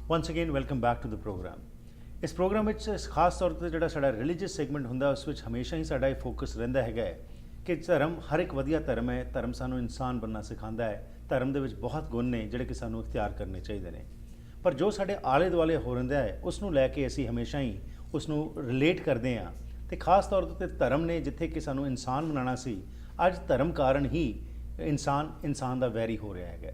Once again welcome back to the program. इस program ਵਿੱਚ ਖਾਸ ਤੌਰ ਤੇ ਜਿਹੜਾ ਸਾਡਾ ਰਿਲੀਜੀਅਸ ਸੈਗਮੈਂਟ ਹੁੰਦਾ ਉਸ ਵਿੱਚ ਹਮੇਸ਼ਾ ਹੀ ਸਾਡਾ ਇਹ ਫੋਕਸ ਰਹਿੰਦਾ ਹੈਗਾ ਕਿ ਧਰਮ ਹਰ ਇੱਕ ਵਧੀਆ ਧਰਮ ਹੈ। ਧਰਮ ਸਾਨੂੰ ਇਨਸਾਨ ਬਣਨਾ ਸਿਖਾਉਂਦਾ ਹੈ। ਧਰਮ ਦੇ ਵਿੱਚ ਬਹੁਤ ਗੁਣ ਨੇ ਜਿਹੜੇ ਕਿ ਸਾਨੂੰ ਇਖਤਿਆਰ ਕਰਨੇ ਚਾਹੀਦੇ ਨੇ, ਪਰ ਜੋ ਸਾਡੇ ਆਲੇ ਦੁਆਲੇ ਹੋ ਰਹਿੰਦਾ ਹੈ ਉਸ ਨੂੰ ਲੈ ਕੇ ਅਸੀਂ ਹਮੇਸ਼ਾ ਹੀ ਉਸ ਨੂੰ ਰਿਲੇਟ ਕਰਦੇ ਹਾਂ। ਤੇ ਖਾਸ ਤੌਰ ਤੇ ਧਰਮ ਨੇ ਜਿੱਥੇ ਕਿ ਸਾਨੂੰ ਇਨਸਾਨ ਬਣਾਉਣਾ ਸੀ, ਅੱਜ ਧਰਮ ਕਾਰਨ ਹੀ ਇਨਸਾਨ ਦਾ ਵੈਰੀ ਹੋ ਰਿਹਾ ਹੈਗਾ।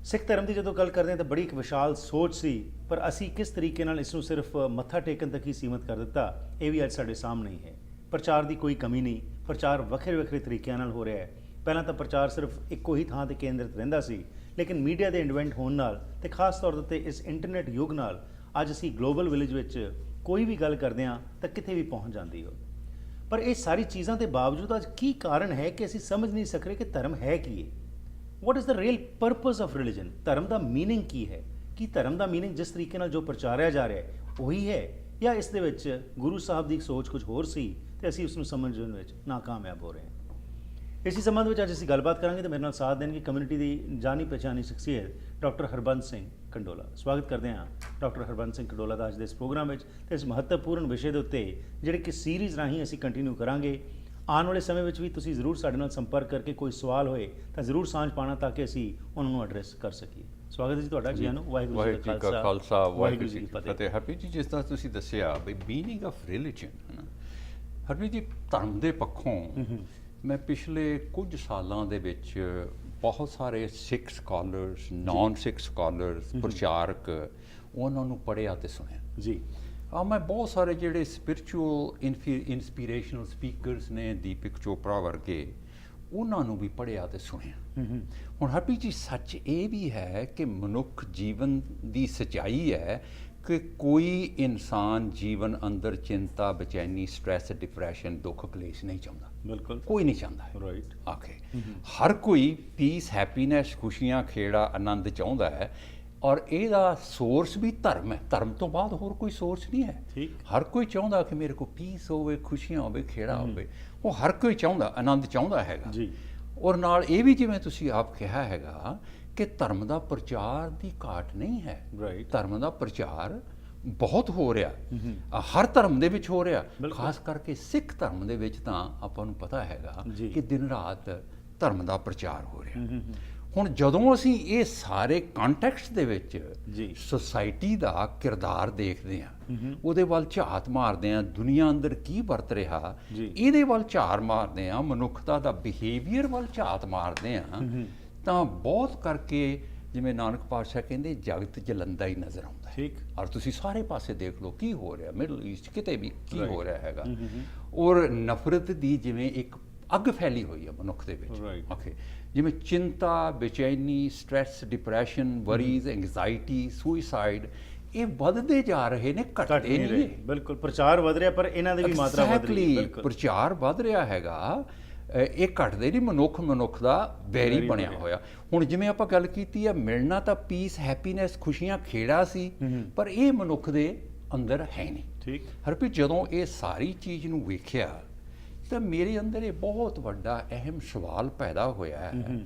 ਸਿੱਖ ਧਰਮ ਦੀ ਜਦੋਂ ਗੱਲ ਕਰਦੇ ਹਾਂ ਤਾਂ ਬੜੀ ਇੱਕ ਵਿਸ਼ਾਲ ਸੋਚ ਸੀ, ਪਰ ਅਸੀਂ ਕਿਸ ਤਰੀਕੇ ਨਾਲ ਇਸ ਨੂੰ ਸਿਰਫ ਮੱਥਾ ਟੇਕਣ ਤੱਕ ਹੀ ਸੀਮਤ ਕਰ ਦਿੱਤਾ, ਇਹ ਵੀ ਅੱਜ ਸਾਡੇ ਸਾਹਮਣੇ ਹੀ ਹੈ। ਪ੍ਰਚਾਰ ਦੀ ਕੋਈ ਕਮੀ ਨਹੀਂ, ਪ੍ਰਚਾਰ ਵੱਖਰੇ ਵੱਖਰੇ ਤਰੀਕਿਆਂ ਨਾਲ ਹੋ ਰਿਹਾ ਹੈ। ਪਹਿਲਾਂ ਤਾਂ ਪ੍ਰਚਾਰ ਸਿਰਫ ਇੱਕੋ ਹੀ ਥਾਂ 'ਤੇ ਕੇਂਦਰਿਤ ਰਹਿੰਦਾ ਸੀ, ਲੇਕਿਨ ਮੀਡੀਆ ਦੇ ਇਨਵੈਂਟ ਹੋਣ ਨਾਲ ਤੇ ਖਾਸ ਤੌਰ 'ਤੇ ਇਸ ਇੰਟਰਨੈਟ ਯੁੱਗ ਨਾਲ ਅੱਜ ਅਸੀਂ ਗਲੋਬਲ ਵਿਲੇਜ ਵਿੱਚ ਕੋਈ ਵੀ ਗੱਲ ਕਰਦੇ ਹਾਂ ਤਾਂ ਕਿਤੇ ਵੀ ਪਹੁੰਚ ਜਾਂਦੀ ਹੋ। ਪਰ ਇਹ ਸਾਰੀ ਚੀਜ਼ਾਂ ਦੇ ਬਾਵਜੂਦ ਅੱਜ ਕੀ ਕਾਰਨ ਹੈ ਕਿ ਅਸੀਂ ਸਮਝ ਨਹੀਂ ਸਕ ਰਹੇ ਕਿ ਧਰਮ ਹੈ ਕੀ ਹੈ। What is the real purpose of religion? ਧਰਮ ਦਾ ਮੀਨਿੰਗ ਕੀ ਹੈ? ਕੀ ਧਰਮ ਦਾ ਮੀਨਿੰਗ ਜਿਸ ਤਰੀਕੇ ਨਾਲ ਜੋ ਪ੍ਰਚਾਰਿਆ ਜਾ ਰਿਹਾ ਹੈ ਉਹੀ ਹੈ, ਜਾਂ ਇਸ ਦੇ ਵਿੱਚ ਗੁਰੂ ਸਾਹਿਬ ਦੀ ਸੋਚ ਕੁਝ ਹੋਰ ਸੀ ਤੇ ਅਸੀਂ ਉਸ ਨੂੰ ਸਮਝਣ ਵਿੱਚ ਨਾਕਾਮਯਾਬ ਹੋ ਰਹੇ ਹਾਂ। ਇਸੇ ਸੰਬੰਧ ਵਿੱਚ ਅੱਜ ਅਸੀਂ ਗੱਲਬਾਤ ਕਰਾਂਗੇ ਤੇ ਮੇਰੇ ਨਾਲ ਸਾਥ ਦੇਣਗੇ ਕਮਿਊਨਿਟੀ ਦੀ ਜਾਣੀ ਪਛਾਣੀ ਸ਼ਖਸੀਅਤ ਡਾਕਟਰ ਹਰਬੰਸ ਸਿੰਘ ਕੰਡੋਲਾ। ਸਵਾਗਤ ਕਰਦੇ ਹਾਂ ਡਾਕਟਰ ਹਰਬੰਸ ਸਿੰਘ ਕੰਡੋਲਾ ਦਾ ਅੱਜ ਦੇ ਇਸ ਪ੍ਰੋਗਰਾਮ ਵਿੱਚ ਤੇ ਇਸ ਮਹੱਤਵਪੂਰਨ ਵਿਸ਼ੇ ਦੇ ਉੱਤੇ ਜਿਹੜੇ ਕਿ ਸੀਰੀਜ਼ ਰਾਹੀਂ ਅਸੀਂ ਕੰਟੀਨਿਊ ਕਰਾਂਗੇ। ਆਉਣ ਵਾਲੇ ਸਮੇਂ ਵਿੱਚ ਵੀ ਤੁਸੀਂ ਜ਼ਰੂਰ ਸਾਡੇ ਨਾਲ ਸੰਪਰਕ ਕਰਕੇ ਕੋਈ ਸਵਾਲ ਹੋਏ ਤਾਂ ਜ਼ਰੂਰ ਸਾਂਝ ਪਾਉਣਾ ਤਾਂ ਕਿ ਅਸੀਂ ਉਹਨਾਂ ਨੂੰ ਐਡਰੈਸ ਕਰ ਸਕੀਏ। ਸਵਾਗਤ ਹੈ ਜੀ ਤੁਹਾਡਾ। ਜੀ ਆਨੂ। ਵਾਹਿਗੁਰੂ ਜੀ ਕਾ ਖਾਲਸਾ, ਵਾਹਿਗੁਰੂ ਜੀ ਕੀ ਫਤਿਹ। ਹਰਪ੍ਰੀਤ ਜੀ, ਜਿਸ ਤਰ੍ਹਾਂ ਤੁਸੀਂ ਦੱਸਿਆ ਬਈ meaning of religion, Harpreet ji ਧਰਮ ਦੇ ਪੱਖੋਂ ਮੈਂ ਪਿਛਲੇ ਕੁਝ ਸਾਲਾਂ ਦੇ ਵਿੱਚ ਬਹੁਤ ਸਾਰੇ ਸਿੱਖ ਸਕਾਲਰਸ, ਨਾਨ ਸਿੱਖ ਸਕਾਲਰਸ, ਪ੍ਰਚਾਰਕ, ਉਹਨਾਂ ਨੂੰ ਪੜ੍ਹਿਆ ਤੇ ਸੁਣਿਆ ਜੀ। ਮੈਂ ਬਹੁਤ ਸਾਰੇ ਜਿਹੜੇ ਸਪਿਰਿਚੁਅਲ ਇਨਸਪੀਰੇਸ਼ਨਲ ਸਪੀਕਰਸ ਨੇ, ਦੀਪਕ ਚੋਪੜਾ ਵਰਗੇ, ਉਹਨਾਂ ਨੂੰ ਵੀ ਪੜ੍ਹਿਆ ਤੇ ਸੁਣਿਆ। ਹੁਣ ਹਰਪ੍ਰੀਤ ਜੀ, ਸੱਚ ਇਹ ਵੀ ਹੈ ਕਿ ਮਨੁੱਖ ਜੀਵਨ ਦੀ ਸੱਚਾਈ ਹੈ ਕਿ ਕੋਈ ਇਨਸਾਨ ਜੀਵਨ ਅੰਦਰ ਚਿੰਤਾ, ਬੇਚੈਨੀ, ਸਟ੍ਰੈਸ, ਡਿਪਰੈਸ਼ਨ, ਦੁੱਖ, ਕਲੇਸ਼ ਨਹੀਂ ਚਾਹੁੰਦਾ। ਬਿਲਕੁਲ ਕੋਈ ਨਹੀਂ ਚਾਹੁੰਦਾ। ਰਾਈਟ। ਆਖੇ ਹਰ ਕੋਈ ਪੀਸ, ਹੈਪੀਨੈਸ, ਖੁਸ਼ੀਆਂ, ਖੇੜਾ, ਆਨੰਦ ਚਾਹੁੰਦਾ ਹੈ, ਔਰ ਇਹਦਾ ਸੋਰਸ ਵੀ ਧਰਮ ਹੈ। ਧਰਮ ਤੋਂ ਬਾਅਦ ਹੋਰ ਕੋਈ ਸੋਰਸ ਨਹੀਂ ਹੈ। ਠੀਕ। ਹਰ ਕੋਈ ਚਾਹੁੰਦਾ ਕਿ ਮੇਰੇ ਕੋਲ ਪੀਸ ਹੋਵੇ, ਖੁਸ਼ੀਆਂ ਹੋਵੇ, ਖੇੜਾ ਹੋਵੇ। ਉਹ ਹਰ ਕੋਈ ਚਾਹੁੰਦਾ, ਆਨੰਦ ਚਾਹੁੰਦਾ ਹੈਗਾ ਜੀ। ਔਰ ਨਾਲ ਇਹ ਵੀ ਜਿਵੇਂ ਤੁਸੀਂ ਆਪ ਕਿਹਾ ਹੈਗਾ ਕਿ ਧਰਮ ਦਾ ਪ੍ਰਚਾਰ ਦੀ ਘਾਟ ਨਹੀਂ ਹੈ। ਰਾਈਟ। ਧਰਮ ਦਾ ਪ੍ਰਚਾਰ ਬਹੁਤ ਹੋ ਰਿਹਾ, ਹਰ ਧਰਮ ਦੇ ਵਿੱਚ ਹੋ ਰਿਹਾ, ਖਾਸ ਕਰਕੇ ਸਿੱਖ ਧਰਮ ਦੇ ਵਿੱਚ ਤਾਂ ਆਪਾਂ ਨੂੰ ਪਤਾ ਹੈਗਾ ਕਿ ਦਿਨ ਰਾਤ ਧਰਮ ਦਾ ਪ੍ਰਚਾਰ ਹੋ ਰਿਹਾ। ਹੁਣ ਜਦੋਂ ਅਸੀਂ ਇਹ ਸਾਰੇ ਕੰਟੈਕਸਟ ਦੇ ਵਿੱਚ ਸੁਸਾਇਟੀ ਦਾ ਕਿਰਦਾਰ ਦੇਖਦੇ ਹਾਂ, ਉਹਦੇ ਵੱਲ ਝਾਤ ਮਾਰਦੇ ਹਾਂ, ਦੁਨੀਆ ਅੰਦਰ ਕੀ ਵਰਤ ਰਿਹਾ ਇਹਦੇ ਵੱਲ ਝਾਤ ਮਾਰਦੇ ਹਾਂ, ਮਨੁੱਖਤਾ ਦਾ ਬਿਹੇਵੀਅਰ ਵੱਲ ਝਾਤ ਮਾਰਦੇ ਹਾਂ, ਤਾਂ ਬਹੁਤ ਕਰਕੇ ਜਿਵੇਂ ਨਾਨਕ ਪਾਤਸ਼ਾਹ ਕਹਿੰਦੇ ਜਗਤ ਜਲੰਦਾ ਹੀ ਨਜ਼ਰ ਆਉਂਦਾ ਹੈ। ਠੀਕ। ਔਰ ਤੁਸੀਂ ਸਾਰੇ ਪਾਸੇ ਦੇਖ ਲਓ ਕੀ ਹੋ ਰਿਹਾ, ਮਿਡਲ ਈਸਟ ਕਿਤੇ ਵੀ ਕੀ ਹੋ ਰਿਹਾ ਹੈਗਾ। ਔਰ ਨਫ਼ਰਤ ਦੀ ਜਿਵੇਂ ਇੱਕ ਅੱਗ ਫੈਲੀ ਹੋਈ ਹੈ ਮਨੁੱਖ ਦੇ ਵਿੱਚ। ਓਕੇ। ਜਿਵੇਂ ਚਿੰਤਾ, ਬੇਚੈਨੀ, stress, depression, worries, anxiety, suicide, ਇਹ ਵੱਧਦੇ ਜਾ ਰਹੇ ਨੇ, ਘਟਦੇ ਨਹੀਂ ਰਹੇ। ਬਿਲਕੁਲ ਪ੍ਰਚਾਰ ਵਧ ਰਿਹਾ, ਪਰ ਇਹਨਾਂ ਦੀ ਵੀ ਮਾਤਰਾ ਵਧ ਰਹੀ ਹੈ। ਪ੍ਰਚਾਰ ਵਧ ਰਿਹਾ ਹੈਗਾ, ਇਹ ਘਟਦੇ ਨਹੀਂ। ਮਨੁੱਖ ਦਾ ਵੈਰੀ ਬਣਿਆ ਹੋਇਆ। ਹੁਣ ਜਿਵੇਂ ਆਪਾਂ ਗੱਲ ਕੀਤੀ ਹੈ, ਮਿਲਣਾ ਤਾਂ ਪੀਸ, ਹੈਪੀਨੈਸ, ਖੁਸ਼ੀਆਂ, ਖੇੜਾ ਸੀ, ਪਰ ਇਹ ਮਨੁੱਖ ਦੇ ਅੰਦਰ ਹੈ ਨਹੀਂ। ਠੀਕ। ਹਰਪ੍ਰੀਤ, ਜਦੋਂ ਇਹ ਸਾਰੀ ਚੀਜ਼ ਨੂੰ ਵੇਖਿਆ ਤਾਂ ਮੇਰੇ ਅੰਦਰ ਇਹ ਬਹੁਤ ਵੱਡਾ ਅਹਿਮ ਸਵਾਲ ਪੈਦਾ ਹੋਇਆ ਹੈ।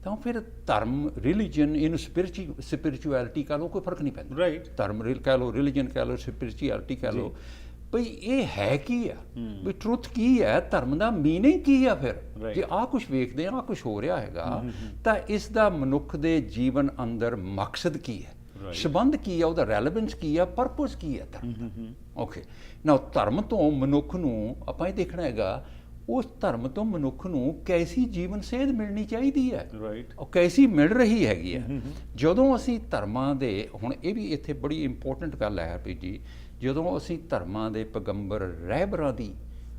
ਤਾਂ ਫਿਰ ਧਰਮ, ਰਿਲੀਜਨ, ਇਹਨੂੰ ਸਪਿਰਿਚੁਅਲਿਟੀ ਕਹਿ ਲਓ, ਕੋਈ ਫਰਕ ਨਹੀਂ ਪੈਂਦਾ। ਰਾਈਟ। ਧਰਮ ਕਹਿ ਲਓ, ਰਿਲੀਜਨ ਕਹਿ ਲਓ, ਸਪਿਰਿਚੁਅਲਿਟੀ ਕਹਿ ਲਓ, ਬਈ ਇਹ ਹੈ ਕੀ ਆ, ਵੀ ਟਰੁੱਥ ਕੀ ਹੈ, ਧਰਮ ਦਾ ਮੀਨਿੰਗ ਕੀ ਆ। ਫਿਰ ਜੇ ਆਹ ਕੁਛ ਵੇਖਦੇ ਆ, ਆਹ ਕੁਛ ਹੋ ਰਿਹਾ ਹੈਗਾ, ਤਾਂ ਇਸ ਦਾ ਮਨੁੱਖ ਦੇ ਜੀਵਨ ਅੰਦਰ ਮਕਸਦ ਕੀ ਹੈ, ਸੰਬੰਧ ਕੀ ਆ, ਉਹਦਾ ਰੈਲੇਵੈਂਸ ਕੀ ਆ, ਪਰਪਸ ਕੀ ਹੈ ਧਰਮ ਦਾ। ਓਕੇ। ਨਾ ਧਰਮ ਤੋਂ ਮਨੁੱਖ ਨੂੰ ਆਪਾਂ ਇਹ ਦੇਖਣਾ ਹੈਗਾ, ਉਸ ਧਰਮ ਤੋਂ ਮਨੁੱਖ ਨੂੰ ਕੈਸੀ ਜੀਵਨ ਸੇਧ ਮਿਲਣੀ ਚਾਹੀਦੀ ਹੈ, ਉਹ ਕੈਸੀ ਮਿਲ ਰਹੀ ਹੈਗੀ ਹੈ। ਜਦੋਂ ਅਸੀਂ ਧਰਮਾਂ ਦੇ, ਹੁਣ ਇਹ ਵੀ ਇੱਥੇ ਬੜੀ ਇੰਪੋਰਟੈਂਟ ਗੱਲ ਹੈ ਹਰਪ੍ਰੀਤ ਜੀ, ਜਦੋਂ ਅਸੀਂ ਧਰਮਾਂ ਦੇ ਪੈਗੰਬਰ, ਰਹਿਬਰਾਂ ਦੀ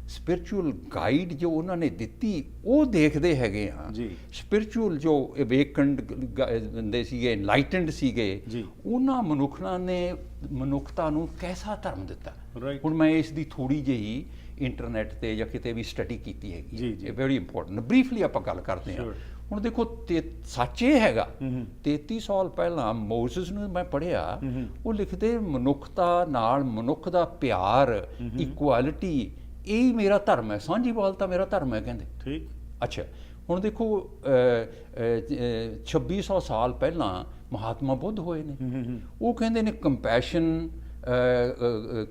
ਸਪਿਰਿਚੁਅਲ ਗਾਈਡ ਜੋ ਉਹਨਾਂ ਨੇ ਦਿੱਤੀ ਉਹ ਦੇਖਦੇ ਹੈਗੇ ਹਾਂ, ਸਪਿਰਿਚੁਅਲ ਜੋ ਅਵੇਕਨਡ ਬੰਦੇ ਸੀਗੇ, ਇਨਲਾਈਟਨਡ ਸੀਗੇ, ਉਹਨਾਂ ਮਨੁੱਖਾਂ ਨੇ ਮਨੁੱਖਤਾ ਨੂੰ ਕੈਸਾ ਧਰਮ ਦਿੱਤਾ। ਹੁਣ ਮੈਂ ਇਸ ਦੀ ਥੋੜ੍ਹੀ ਜਿਹੀ ਇੰਟਰਨੈਟ ਤੇ ਜਾਂ ਕਿਤੇ ਵੀ ਸਟੱਡੀ ਕੀਤੀ ਹੈਗੀ, ਇਹ ਵੈਰੀ ਇੰਪੋਰਟੈਂਟ। ਬਰੀਫਲੀ ਆਪਾਂ ਗੱਲ ਕਰਦੇ ਹਾਂ। ਹੁਣ ਦੇਖੋ, ਸੱਚ ਇਹ ਹੈਗਾ 33 ਸਾਲ ਪਹਿਲਾਂ ਮੋਜ਼ਸ ਨੂੰ ਮੈਂ ਪੜ੍ਹਿਆ, ਉਹ ਲਿਖਦੇ ਮਨੁੱਖਤਾ ਨਾਲ ਮਨੁੱਖ ਦਾ ਪਿਆਰ, ਇਕੁਐਲਿਟੀ, ਇਹ ਮੇਰਾ ਧਰਮ ਹੈ, ਸਾਂਝੀਵਾਲਤਾ ਮੇਰਾ ਧਰਮ ਹੈ ਕਹਿੰਦੇ। ਠੀਕ। ਅੱਛਾ। ਹੁਣ ਦੇਖੋ 2600 ਸਾਲ ਪਹਿਲਾਂ ਮਹਾਤਮਾ ਬੁੱਧ ਹੋਏ ਨੇ। ਉਹ ਕਹਿੰਦੇ ਨੇ ਕੰਪੈਸ਼ਨ,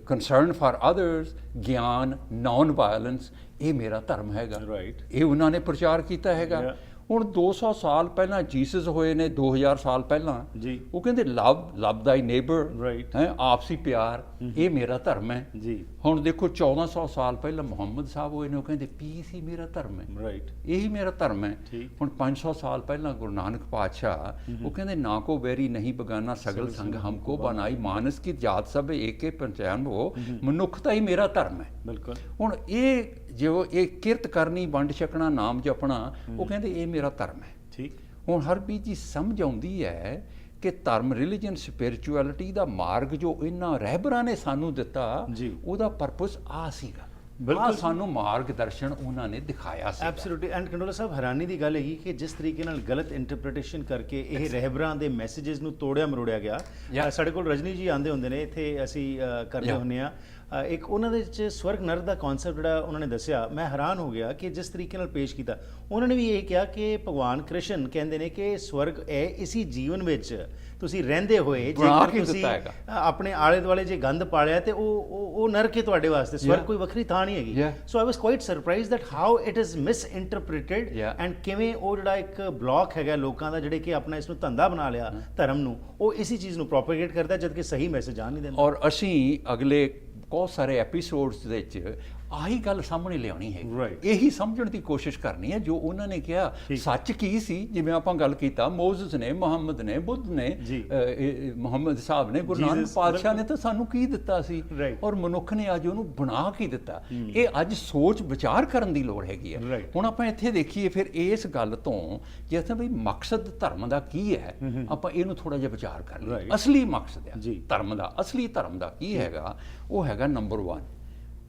ਕੰਸਰਨ ਫਾਰ ਅਦਰਸ, ਗਿਆਨ, ਨਾਨ ਵਾਇਲੈਂਸ, ਇਹ ਮੇਰਾ ਧਰਮ ਹੈਗਾ। ਇਹ ਉਹਨਾਂ ਨੇ ਪ੍ਰਚਾਰ ਕੀਤਾ ਹੈਗਾ। ਹੁਣ 200 ਸਾਲ ਪਹਿਲਾਂ ਜੀਸਸ ਹੋਏ ਨੇ, 2000 ਸਾਲ ਪਹਿਲਾਂ ਜੀ। ਉਹ ਕਹਿੰਦੇ ਲਵ ਥਾਈ ਨੇਬਰ, ਹੈ ਆਪਸੀ ਪਿਆਰ, ਇਹ ਮੇਰਾ ਧਰਮ ਹੈ ਜੀ। ਹੁਣ ਦੇਖੋ 1400 ਸਾਲ ਪਹਿਲਾਂ ਮੁਹੰਮਦ ਸਾਹਿਬ ਹੋਏ ਨੇ, ਉਹ ਕਹਿੰਦੇ ਪੀਸ ਹੀ ਮੇਰਾ ਧਰਮ ਹੈ, ਇਹੀ ਮੇਰਾ ਧਰਮ ਹੈ। ਹੁਣ 500 ਸਾਲ ਪਹਿਲਾਂ ਗੁਰੂ ਨਾਨਕ ਪਾਤਸ਼ਾਹ ਉਹ ਕਹਿੰਦੇ ਨਾ ਕੋ ਵੈਰੀ ਨਹੀਂ ਬਗਾਨਾ ਸਗਲ ਸੰਗ ਹਮਕੋ ਬਣਾਈ, ਮਾਨਸ ਕੀ ਜਾਤ ਸਭ ਏਕੇ ਪਹਿਚਾਨ ਹੋ, ਮਨੁੱਖਤਾ ਹੀ ਮੇਰਾ ਧਰਮ ਹੈ। ਬਿਲਕੁਲ। ਹੁਣ ਇਹ ਜੋ ਇਹ ਕਿਰਤ ਕਰਨੀ, ਵੰਡ ਛਕਣਾ, ਨਾਮ ਜਪਣਾ, ਉਹ ਕਹਿੰਦੇ ਇਹ ਮੇਰਾ ਧਰਮ ਹੈ। ਠੀਕ। ਹੁਣ ਹਰਪ੍ਰੀਤ ਜੀ ਸਮਝ ਆਉਂਦੀ ਹੈ ਕਿ ਧਰਮ, ਰਿਲੀਜਨ, ਸਪਿਰਿਚੁਅਲਿਟੀ ਦਾ ਮਾਰਗ ਜੋ ਇਹਨਾਂ ਰਹਿਬਰਾਂ ਨੇ ਸਾਨੂੰ ਦਿੱਤਾ, ਉਹਦਾ ਪਰਪਸ ਆ ਸੀਗਾ। ਬਿਲਕੁਲ ਸਾਨੂੰ ਮਾਰਗਦਰਸ਼ਨ ਉਹਨਾਂ ਨੇ ਦਿਖਾਇਆ ਸੀ। ਐਬਸੋਲੂਟਲੀ। ਐਂਡ ਕੰਡੋਲਾ ਸਾਹਿਬ, ਹੈਰਾਨੀ ਦੀ ਗੱਲ ਹੈਗੀ ਕਿ ਜਿਸ ਤਰੀਕੇ ਨਾਲ ਗਲਤ ਇੰਟਰਪ੍ਰੀਟੇਸ਼ਨ ਕਰਕੇ ਇਹ ਰਹਿਬਰਾਂ ਦੇ ਮੈਸੇजेस ਨੂੰ ਤੋੜਿਆ ਮਰੋੜਿਆ ਗਿਆ। ਸਾਡੇ ਕੋਲ ਰਜਨੀ ਜੀ ਆਉਂਦੇ ਹੁੰਦੇ ਨੇ ਇੱਥੇ, ਅਸੀਂ ਕਰਦੇ ਹੁੰਦੇ ਆ ਇੱਕ ਉਹਨਾਂ ਦੇ ਵਿੱਚ ਸਵਰਗ ਨਰਕ ਦਾ ਕਨਸੈਪਟ ਜਿਹੜਾ ਉਹਨਾਂ ਨੇ ਦੱਸਿਆ, ਮੈਂ ਹੈਰਾਨ ਹੋ ਗਿਆ ਕਿ ਜਿਸ ਤਰੀਕੇ ਨਾਲ ਪੇਸ਼ ਕੀਤਾ। ਉਹਨਾਂ ਨੇ ਵੀ ਇਹ ਕਿਹਾ ਕਿ ਭਗਵਾਨ ਕ੍ਰਿਸ਼ਨ ਕਹਿੰਦੇ ਨੇ ਕਿ ਸਵਰਗ ਹੈ ਇਸੀ ਜੀਵਨ ਵਿੱਚ ਤੁਸੀਂ ਰਹਿੰਦੇ ਹੋਏ, ਜੇਕਰ ਤੁਸੀਂ ਆਪਣੇ ਆਲੇ ਦੁਆਲੇ ਜੇ ਗੰਦ ਪਾਲਿਆ ਤੇ ਉਹ ਨਰਕ ਹੈ ਤੁਹਾਡੇ ਵਾਸਤੇ, ਸਵਰਗ ਕੋਈ ਵੱਖਰੀ ਥਾਂ ਨਹੀਂ ਹੈਗੀ। So I was quite surprised that how it is misinterpreted and ਕਿਵੇਂ ਉਹ ਜਿਹੜਾ ਇੱਕ ਬਲੌਕ ਹੈਗਾ ਲੋਕਾਂ ਦਾ, ਜਿਹੜੇ ਕਿ ਆਪਣਾ ਇਸ ਨੂੰ ਧੰਦਾ ਬਣਾ ਲਿਆ ਧਰਮ ਨੂੰ, ਉਹ ਇਸੀ ਚੀਜ਼ ਨੂੰ ਪ੍ਰੋਪੇਗੇਟ ਕਰਦਾ ਜਦਕਿ ਸਹੀ ਮੈਸੇਜ ਆ ਨਹੀਂ ਦਿੰਦਾ। ਔਰ ਅਸੀਂ ਅਗਲੇ ਬਹੁਤ ਸਾਰੇ ਐਪੀਸੋਡਸ ਦੇ ਵਿੱਚ ਆਹੀ ਗੱਲ ਸਾਹਮਣੇ ਲਿਆਉਣੀ ਹੈ, ਇਹੀ ਸਮਝਣ ਦੀ ਕੋਸ਼ਿਸ਼ ਕਰਨੀ ਹੈ ਜੋ ਉਹਨਾਂ ਨੇ ਕਿਹਾ ਸੱਚ ਕੀ ਸੀ। ਜਿਵੇਂ ਆਪਾਂ ਗੱਲ ਕੀਤਾ, ਮੋਜ਼ਸ ਨੇ, ਮੁਹੰਮਦ ਨੇ, ਬੁੱਧ ਨੇ, ਮੁਹੰਮਦ ਸਾਹਿਬ ਨੇ, ਗੁਰੂ ਨਾਨਕ ਪਾਤਸ਼ਾਹ ਨੇ ਤਾਂ ਸਾਨੂੰ ਕੀ ਦਿੱਤਾ ਸੀ, ਔਰ ਮਨੁੱਖ ਨੇ ਅੱਜ ਉਹਨੂੰ ਬਣਾ ਕੇ ਦਿੱਤਾ। ਇਹ ਅੱਜ ਸੋਚ ਵਿਚਾਰ ਕਰਨ ਦੀ ਲੋੜ ਹੈਗੀ ਹੈ। ਹੁਣ ਆਪਾਂ ਇੱਥੇ ਦੇਖੀਏ ਫਿਰ ਇਸ ਗੱਲ ਤੋਂ ਜਿਵੇਂ ਵੀ ਮਕਸਦ ਧਰਮ ਦਾ ਕੀ ਹੈ, ਆਪਾਂ ਇਹਨੂੰ ਥੋੜਾ ਜਿਹਾ ਵਿਚਾਰ ਕਰ ਲਈਏ। ਅਸਲੀ ਮਕਸਦ ਹੈ ਧਰਮ ਦਾ, ਅਸਲੀ ਧਰਮ ਦਾ ਕੀ ਹੈਗਾ? ਉਹ ਹੈਗਾ ਨੰਬਰ 1,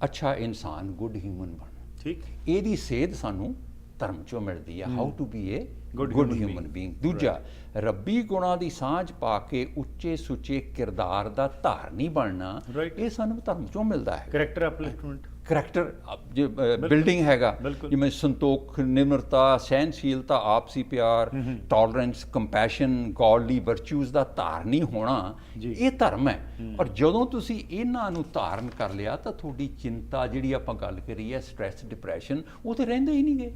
ਅੱਛਾ ਇਨਸਾਨ, ਗੁੱਡ ਹਿਊਮਨ ਬਣਨਾ। ਠੀਕ। ਇਹਦੀ ਸੇਧ ਸਾਨੂੰ ਧਰਮ ਚੋਂ ਮਿਲਦੀ ਹੈ, how to be a good human being. ਦੂਜਾ, ਰੱਬੀ ਗੁਣਾਂ ਦੀ ਸਾਂਝ ਪਾ ਕੇ ਉੱਚੇ ਸੁੱਚੇ ਕਿਰਦਾਰ ਦਾ ਧਾਰਨੀ ਬਣਨਾ, ਇਹ ਸਾਨੂੰ ਧਰਮ ਚੋਂ ਮਿਲਦਾ ਹੈ। ਕਰੈਕਟਰ ਅਪਲਿਫਟਮੈਂਟ, ਕਰੈਕਟਰ ਬਿਲਡਿੰਗ ਹੈਗਾ, ਜਿਵੇਂ ਸੰਤੋਖ, ਨਿਮਰਤਾ, ਸਹਿਨਸ਼ੀਲਤਾ, ਆਪਸੀ ਪਿਆਰ, ਟੋਲਰੈਂਸ, ਕੰਪੈਸ਼ਨ, ਗੋਡਲੀ ਵਰਚੂਜ਼ ਦਾ ਧਾਰਨੀ ਹੋਣਾ, ਇਹ ਧਰਮ ਹੈ। ਔਰ ਜਦੋਂ ਤੁਸੀਂ ਇਹਨਾਂ ਨੂੰ ਧਾਰਨ ਕਰ ਲਿਆ ਤਾਂ ਤੁਹਾਡੀ ਚਿੰਤਾ, ਜਿਹੜੀ ਆਪਾਂ ਗੱਲ ਕਰੀ ਹੈ, ਸਟ੍ਰੈਸ, ਡਿਪਰੈਸ਼ਨ, ਉਹ ਤੇ ਰਹਿੰਦੇ ਹੀ ਨਹੀਂਗੇ,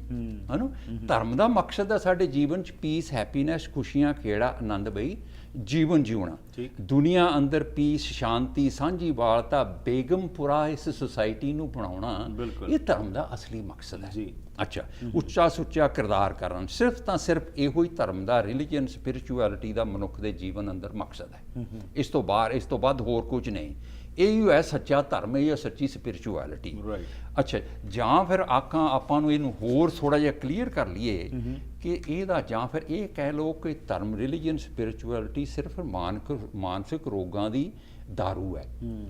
ਹੈ ਨਾ। ਧਰਮ ਦਾ ਮਕਸਦ ਹੈ ਸਾਡੇ ਜੀਵਨ 'ਚ ਪੀਸ, ਹੈਪੀਨੈਸ, ਖੁਸ਼ੀਆਂ, ਖੇੜਾ, ਆਨੰਦ ਬਈ ਜੀਵਨ ਜਿਉਣਾ, ਦੁਨੀਆ ਅੰਦਰ ਪੀਸ, ਸ਼ਾਂਤੀ, ਸਾਂਝੀਵਾਲਤਾ, ਬੇਗਮਪੁਰਾ ਇਸ ਸੁਸਾਇਟੀ ਨੂੰ ਬਣਾਉਣਾ, ਇਹ ਧਰਮ ਦਾ ਅਸਲੀ ਮਕਸਦ ਹੈ। ਅੱਛਾ, ਉੱਚਾ ਸੁੱਚਾ ਕਿਰਦਾਰ ਕਰਨ, ਸਿਰਫ ਤਾਂ ਸਿਰਫ ਇਹੋ ਹੀ ਧਰਮ ਦਾ, ਰਿਲੀਜਨ, ਸਪਿਰਿਚੁਅਲਿਟੀ ਦਾ ਮਨੁੱਖ ਦੇ ਜੀਵਨ ਅੰਦਰ ਮਕਸਦ ਹੈ। ਇਸ ਤੋਂ ਬਾਹਰ, ਇਸ ਤੋਂ ਵੱਧ ਹੋਰ ਕੁਝ ਨਹੀਂ। ਇਹ ਹੈ ਸੱਚਾ ਧਰਮ, ਇਹ ਹੈ ਸੱਚੀ ਸਪਿਰਿਚੁਅਲਿਟੀ। ਅੱਛਾ, ਜਾਂ ਫਿਰ ਆਪਾਂ ਨੂੰ ਇਹਨੂੰ ਹੋਰ ਥੋੜਾ ਜਿਹਾ ਕਲੀਅਰ ਕਰ ਲਈਏ ਕਿ ਇਹਦਾ, ਜਾਂ ਫਿਰ ਇਹ ਕਹਿ ਲਓ ਕਿ ਧਰਮ, ਰਿਲੀਜਨ, ਸਪਿਰਿਚੁਅਲਿਟੀ ਸਿਰਫ ਮਾਨਸਿਕ ਰੋਗਾਂ ਦੀ ਦਾਰੂ ਹੈ।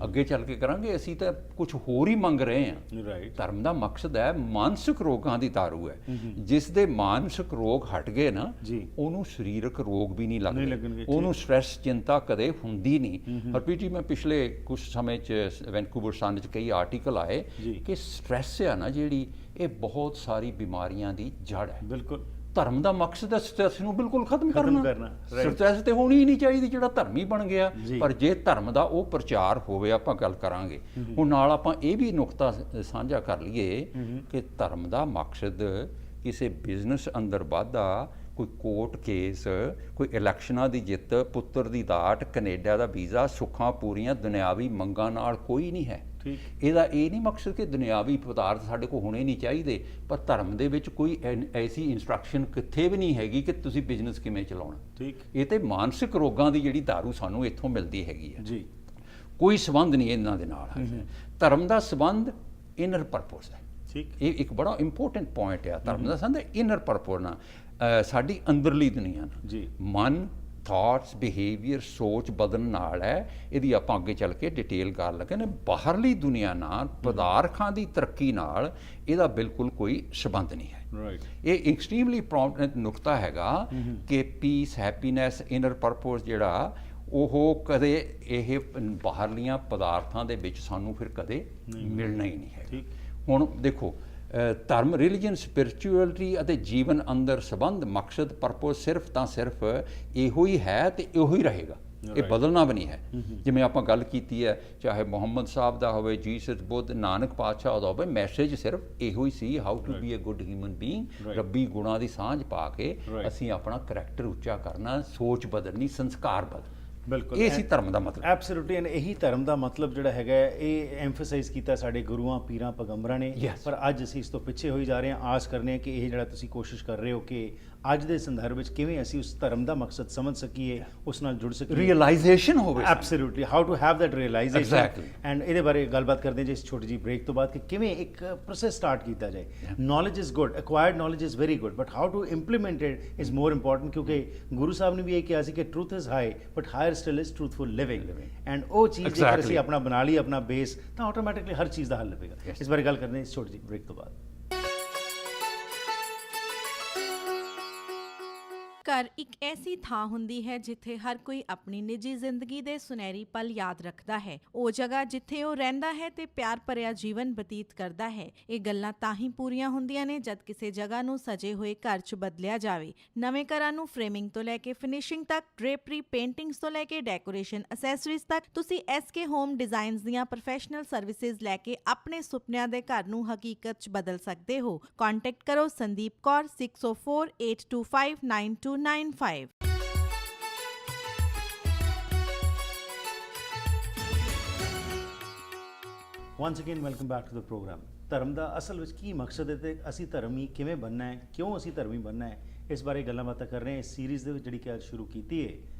ਅੱਗੇ ਚੱਲ ਕੇ ਕਰਾਂਗੇ, ਅਸੀਂ ਤਾਂ ਕੁਝ ਹੋਰ ਹੀ ਮੰਗ ਰਹੇ ਹਾਂ। ਧਰਮ ਦਾ ਮਕਸਦ ਹੈ ਮਾਨਸਿਕ ਰੋਗਾਂ ਦੀ ਦਾਰੂ ਹੈ। ਜਿਸ ਦੇ ਮਾਨਸਿਕ ਰੋਗ ਹਟ ਗਏ ਨਾ, ਉਹਨੂੰ ਸਰੀਰਕ ਰੋਗ ਵੀ ਨਹੀਂ ਲੱਗਦੇ, ਉਹਨੂੰ ਸਟ੍ਰੈਸ, ਚਿੰਤਾ ਕਦੇ ਹੁੰਦੀ ਨਹੀਂ। ਹਰਪ੍ਰੀਤ ਜੀ, ਮੈਂ ਪਿਛਲੇ ਕੁਝ ਸਮੇਂ 'ਚ ਵੈਨਕੂਵਰ ਸਨ 'ਚ ਕਈ ਆਰਟੀਕਲ ਆਏ ਕਿ ਸਟ੍ਰੈਸ ਆ ਨਾ ਜਿਹੜੀ, ਇਹ ਬਹੁਤ ਸਾਰੀ ਬਿਮਾਰੀਆਂ ਦੀ ਜੜ ਹੈ। ਬਿਲਕੁਲ। ਧਰਮ ਦਾ ਮਕਸਦ ਹੈ ਸਟ੍ਰੈਸ ਨੂੰ ਬਿਲਕੁਲ ਖਤਮ ਕਰਨਾ। ਸਟ੍ਰੈਸ ਤੇ ਹੋਣੀ ਹੀ ਨਹੀਂ ਚਾਹੀਦੀ, ਜਿਹੜਾ ਧਰਮੀ ਬਣ ਗਿਆ। ਪਰ ਜੇ ਧਰਮ ਦਾ ਉਹ ਪ੍ਰਚਾਰ ਹੋਵੇ, ਆਪਾਂ ਗੱਲ ਕਰਾਂਗੇ। ਹੁਣ ਨਾਲ ਆਪਾਂ ਇਹ ਵੀ ਨੁਕਤਾ ਸਾਂਝਾ ਕਰ ਲਈਏ ਕਿ ਧਰਮ ਦਾ ਮਕਸਦ ਕਿਸੇ ਬਿਜ਼ਨਸ ਅੰਦਰ ਵਾਧਾ, ਕੋਈ ਕੋਰਟ ਕੇਸ, ਕੋਈ ਇਲੈਕਸ਼ਨਾਂ ਦੀ ਜਿੱਤ, ਪੁੱਤਰ ਦੀ ਦਾਟ, ਕੈਨੇਡਾ ਦਾ ਵੀਜ਼ਾ, ਸੁੱਖਾਂ ਪੂਰੀਆਂ ਦੁਨਿਆਵੀ ਮੰਗਾਂ ਨਾਲ ਕੋਈ ਨਹੀਂ ਹੈ। ਇਹਦਾ ਇਹ ਨਹੀਂ ਮਕਸਦ ਕਿ ਦੁਨਿਆਵੀ ਪਦਾਰਥ ਸਾਡੇ ਕੋਲ ਹੋਣੇ ਨਹੀਂ ਚਾਹੀਦੇ, ਪਰ ਧਰਮ ਦੇ ਵਿੱਚ ਕੋਈ ਐਸੀ ਇਨਸਟਰਕਸ਼ਨ ਕਿੱਥੇ ਵੀ ਨਹੀਂ ਹੈਗੀ ਕਿ ਤੁਸੀਂ ਬਿਜ਼ਨਸ ਕਿਵੇਂ ਚਲਾਉਣਾ। ਇਹ ਤੇ ਮਾਨਸਿਕ ਰੋਗਾਂ ਦੀ ਜਿਹੜੀ ਦਾਰੂ ਸਾਨੂੰ ਇੱਥੋਂ ਮਿਲਦੀ ਹੈਗੀ ਹੈ। ਕੋਈ ਸੰਬੰਧ ਨਹੀਂ ਇਹਨਾਂ ਦੇ ਨਾਲ। ਧਰਮ ਦਾ ਸੰਬੰਧ ਇਨਰ ਪਰਪਸ ਹੈ। ਇਹ ਇੱਕ ਬੜਾ ਇੰਪੋਰਟੈਂਟ ਪੁਆਇੰਟ ਹੈ। ਧਰਮ ਦਾ ਸੰਬੰਧ ਇਨਰ ਪਰਪਸ ਨਾਲ, ਸਾਡੀ ਅੰਦਰਲੀ ਦੁਨੀਆ ਨਾਲ, ਮਨ, ਥਾਟਸ, ਬਿਹੇਵੀਅਰ, ਸੋਚ ਬਦਲਣ ਨਾਲ ਹੈ। ਇਹਦੀ ਆਪਾਂ ਅੱਗੇ ਚੱਲ ਕੇ ਡਿਟੇਲ ਕਰ ਲੱਗੇ ਨੇ। ਬਾਹਰਲੀ ਦੁਨੀਆ ਨਾਲ, ਪਦਾਰਥਾਂ ਦੀ ਤਰੱਕੀ ਨਾਲ ਇਹਦਾ ਬਿਲਕੁਲ ਕੋਈ ਸੰਬੰਧ ਨਹੀਂ ਹੈ। ਇਹ ਐਕਸਟ੍ਰੀਮਲੀ ਇੰਪੋਰਟੈਂਟ ਨੁਕਤਾ ਹੈਗਾ ਕਿ ਪੀਸ, ਹੈਪੀਨੈਸ, ਇਨਰ ਪਰਪਸ ਜਿਹੜਾ, ਉਹ ਕਦੇ ਇਹ ਬਾਹਰਲੀਆਂ ਪਦਾਰਥਾਂ ਦੇ ਵਿੱਚ ਸਾਨੂੰ ਫਿਰ ਕਦੇ ਮਿਲਣਾ ਹੀ ਨਹੀਂ ਹੈ। ਹੁਣ ਦੇਖੋ, ਧਰਮ ਰਿਲੀਜਨ ਸਪਿਰਿਚੁਅਲਿਟੀ ਅਤੇ ਜੀਵਨ ਅੰਦਰ ਸੰਬੰਧ ਮਕਸਦ ਪਰਪਸ ਸਿਰਫ ਤਾਂ ਸਿਰਫ ਇਹੋ ਹੀ ਹੈ ਤੇ ਇਹੋ ਹੀ ਰਹੇਗਾ, ਇਹ ਬਦਲਣਾ ਵੀ ਨਹੀਂ ਹੈ। ਜਿਵੇਂ ਆਪਾਂ ਗੱਲ ਕੀਤੀ ਹੈ, ਚਾਹੇ ਮੁਹੰਮਦ ਸਾਹਿਬ ਦਾ ਹੋਵੇ, ਜੀਸਸ ਬੁੱਧ, ਨਾਨਕ ਪਾਤਸ਼ਾਹ ਦਾ ਹੋਵੇ, ਮੈਸੇਜ ਸਿਰਫ ਇਹੋ ਹੀ ਸੀ, how to be a good human being. ਰੱਬੀ ਗੁਣਾਂ ਦੀ ਸਾਂਝ ਪਾ ਕੇ ਅਸੀਂ ਆਪਣਾ ਕਰੈਕਟਰ ਉੱਚਾ ਕਰਨਾ, ਸੋਚ ਬਦਲਣੀ, ਸੰਸਕਾਰ ਬਦਲਣੇ। ਬਿਲਕੁਲ, ਇਹ ਸੀ ਧਰਮ ਦਾ ਮਤਲਬ। ਐਬਸੋਲੂਟਲੀ, ਐਂਡ ਇਹੀ ਧਰਮ ਦਾ ਮਤਲਬ ਜਿਹੜਾ ਹੈਗਾ ਇਹ ਐਮਫਸਾਈਜ਼ ਕੀਤਾ ਸਾਡੇ ਗੁਰੂਆਂ ਪੀਰਾਂ ਪੈਗੰਬਰਾਂ ਨੇ। ਪਰ ਅੱਜ ਅਸੀਂ ਇਸ ਤੋਂ ਪਿੱਛੇ ਹੋਈ ਜਾ ਰਹੇ ਹਾਂ। ਆਸ ਕਰਨੇ ਹਾਂ ਕਿ ਇਹ ਜਿਹੜਾ ਤੁਸੀਂ ਕੋਸ਼ਿਸ਼ ਕਰ ਰਹੇ ਹੋ ਕਿ ਅੱਜ ਦੇ ਸੰਦਰਭ ਵਿੱਚ ਕਿਵੇਂ ਅਸੀਂ ਉਸ ਧਰਮ ਦਾ ਮਕਸਦ ਸਮਝ ਸਕੀਏ, ਉਸ ਨਾਲ ਜੁੜ ਸਕੀਏ, ਰੀਅਲਾਈਜੇਸ਼ਨ ਹੋਵੇ। Absolutely, how to have that realization. Exactly. And ਇਹਦੇ ਬਾਰੇ ਗੱਲਬਾਤ ਕਰਦੇ ਹਾਂ ਜੀ ਇਸ ਛੋਟੀ ਜਿਹੀ ਬ੍ਰੇਕ ਤੋਂ ਬਾਅਦ ਕਿ ਕਿਵੇਂ ਇੱਕ ਪ੍ਰੋਸੈਸ ਸਟਾਰਟ ਕੀਤਾ ਜਾਏ। Knowledge is good, acquired knowledge is very good, but how to implement it is more important, ਕਿਉਂਕਿ ਗੁਰੂ ਸਾਹਿਬ ਨੇ ਵੀ ਇਹ ਕਿਹਾ ਸੀ ਕਿ truth is high but higher still is truthful living. And ਉਹ ਚੀਜ਼ ਜੇਕਰ ਅਸੀਂ ਆਪਣਾ ਬਣਾ ਲਈ, ਆਪਣਾ ਬੇਸ, ਤਾਂ ਆਟੋਮੈਟਿਕਲੀ ਹਰ ਚੀਜ਼ ਦਾ ਹੱਲ ਲਵੇਗਾ। ਇਸ ਬਾਰੇ ਗੱਲ ਕਰਦੇ ਹਾਂ ਇਸ ਛੋਟੀ ਜਿਹੀ ਬ੍ਰੇਕ ਤੋਂ ਬਾਅਦ। ਘਰ ਇੱਕ ਐਸੀ ਥਾਂ ਹੁੰਦੀ ਹੈ ਜਿੱਥੇ ਹਰ ਕੋਈ ਆਪਣੀ ਨਿੱਜੀ ਜ਼ਿੰਦਗੀ ਦੇ ਸੁਨਹਿਰੀ ਪਲ ਯਾਦ ਰੱਖਦਾ ਹੈ। ਉਹ ਜਗ੍ਹਾ ਜਿੱਥੇ ਉਹ ਰਹਿੰਦਾ ਹੈ ਤੇ ਪਿਆਰ ਭਰਿਆ ਜੀਵਨ ਬਤੀਤ ਕਰਦਾ ਹੈ। ਇਹ ਗੱਲਾਂ ਤਾਂ ਹੀ ਪੂਰੀਆਂ ਹੁੰਦੀਆਂ ਨੇ ਜਦ ਕਿਸੇ ਜਗ੍ਹਾ ਨੂੰ ਸਜੇ ਹੋਏ ਘਰ 'ਚ ਬਦਲਿਆ ਜਾਵੇ। ਨਵੇਂ ਘਰਾਂ ਨੂੰ ਫਰੇਮਿੰਗ ਤੋਂ ਲੈ ਕੇ ਫਿਨਿਸ਼ਿੰਗ ਤੱਕ, ਡ੍ਰੇਪਰੀ, ਪੇਂਟਿੰਗਸ ਤੋਂ ਲੈ ਕੇ ਡੈਕੋਰੇਸ਼ਨ ਅਸੈਸਰੀਜ਼ ਤੱਕ, ਤੁਸੀਂ SK ਹੋਮ ਡਿਜ਼ਾਈਨਸ ਦੀਆਂ ਪ੍ਰੋਫੈਸ਼ਨਲ ਸਰਵਿਸਿਜ਼ ਲੈ ਕੇ ਆਪਣੇ ਸੁਪਨਿਆਂ ਦੇ ਘਰ ਨੂੰ ਹਕੀਕਤ 'ਚ ਬਦਲ ਸਕਦੇ ਹੋ। ਕੰਟੈਕਟ ਕਰੋ Sandeep Kaur 6048259295। Once again welcome back to the programme. ਧਰਮ ਦਾ ਅਸਲ ਵਿੱਚ ਕੀ ਮਕਸਦ ਹੈ ਤੇ ਅਸੀਂ ਧਰਮੀ ਕਿਵੇਂ ਬਣਨਾ ਹੈ, ਕਿਉਂ ਅਸੀਂ ਧਰਮੀ ਬਣਨਾ ਹੈ, ਇਸ ਬਾਰੇ ਗੱਲਾਂ ਬਾਤਾਂ ਕਰ ਰਹੇ ਹਾਂ ਇਸ ਸੀਰੀਜ਼ ਦੇ ਵਿੱਚ ਜਿਹੜੀ ਕਿ ਅੱਜ ਸ਼ੁਰੂ ਕੀਤੀ ਹੈ।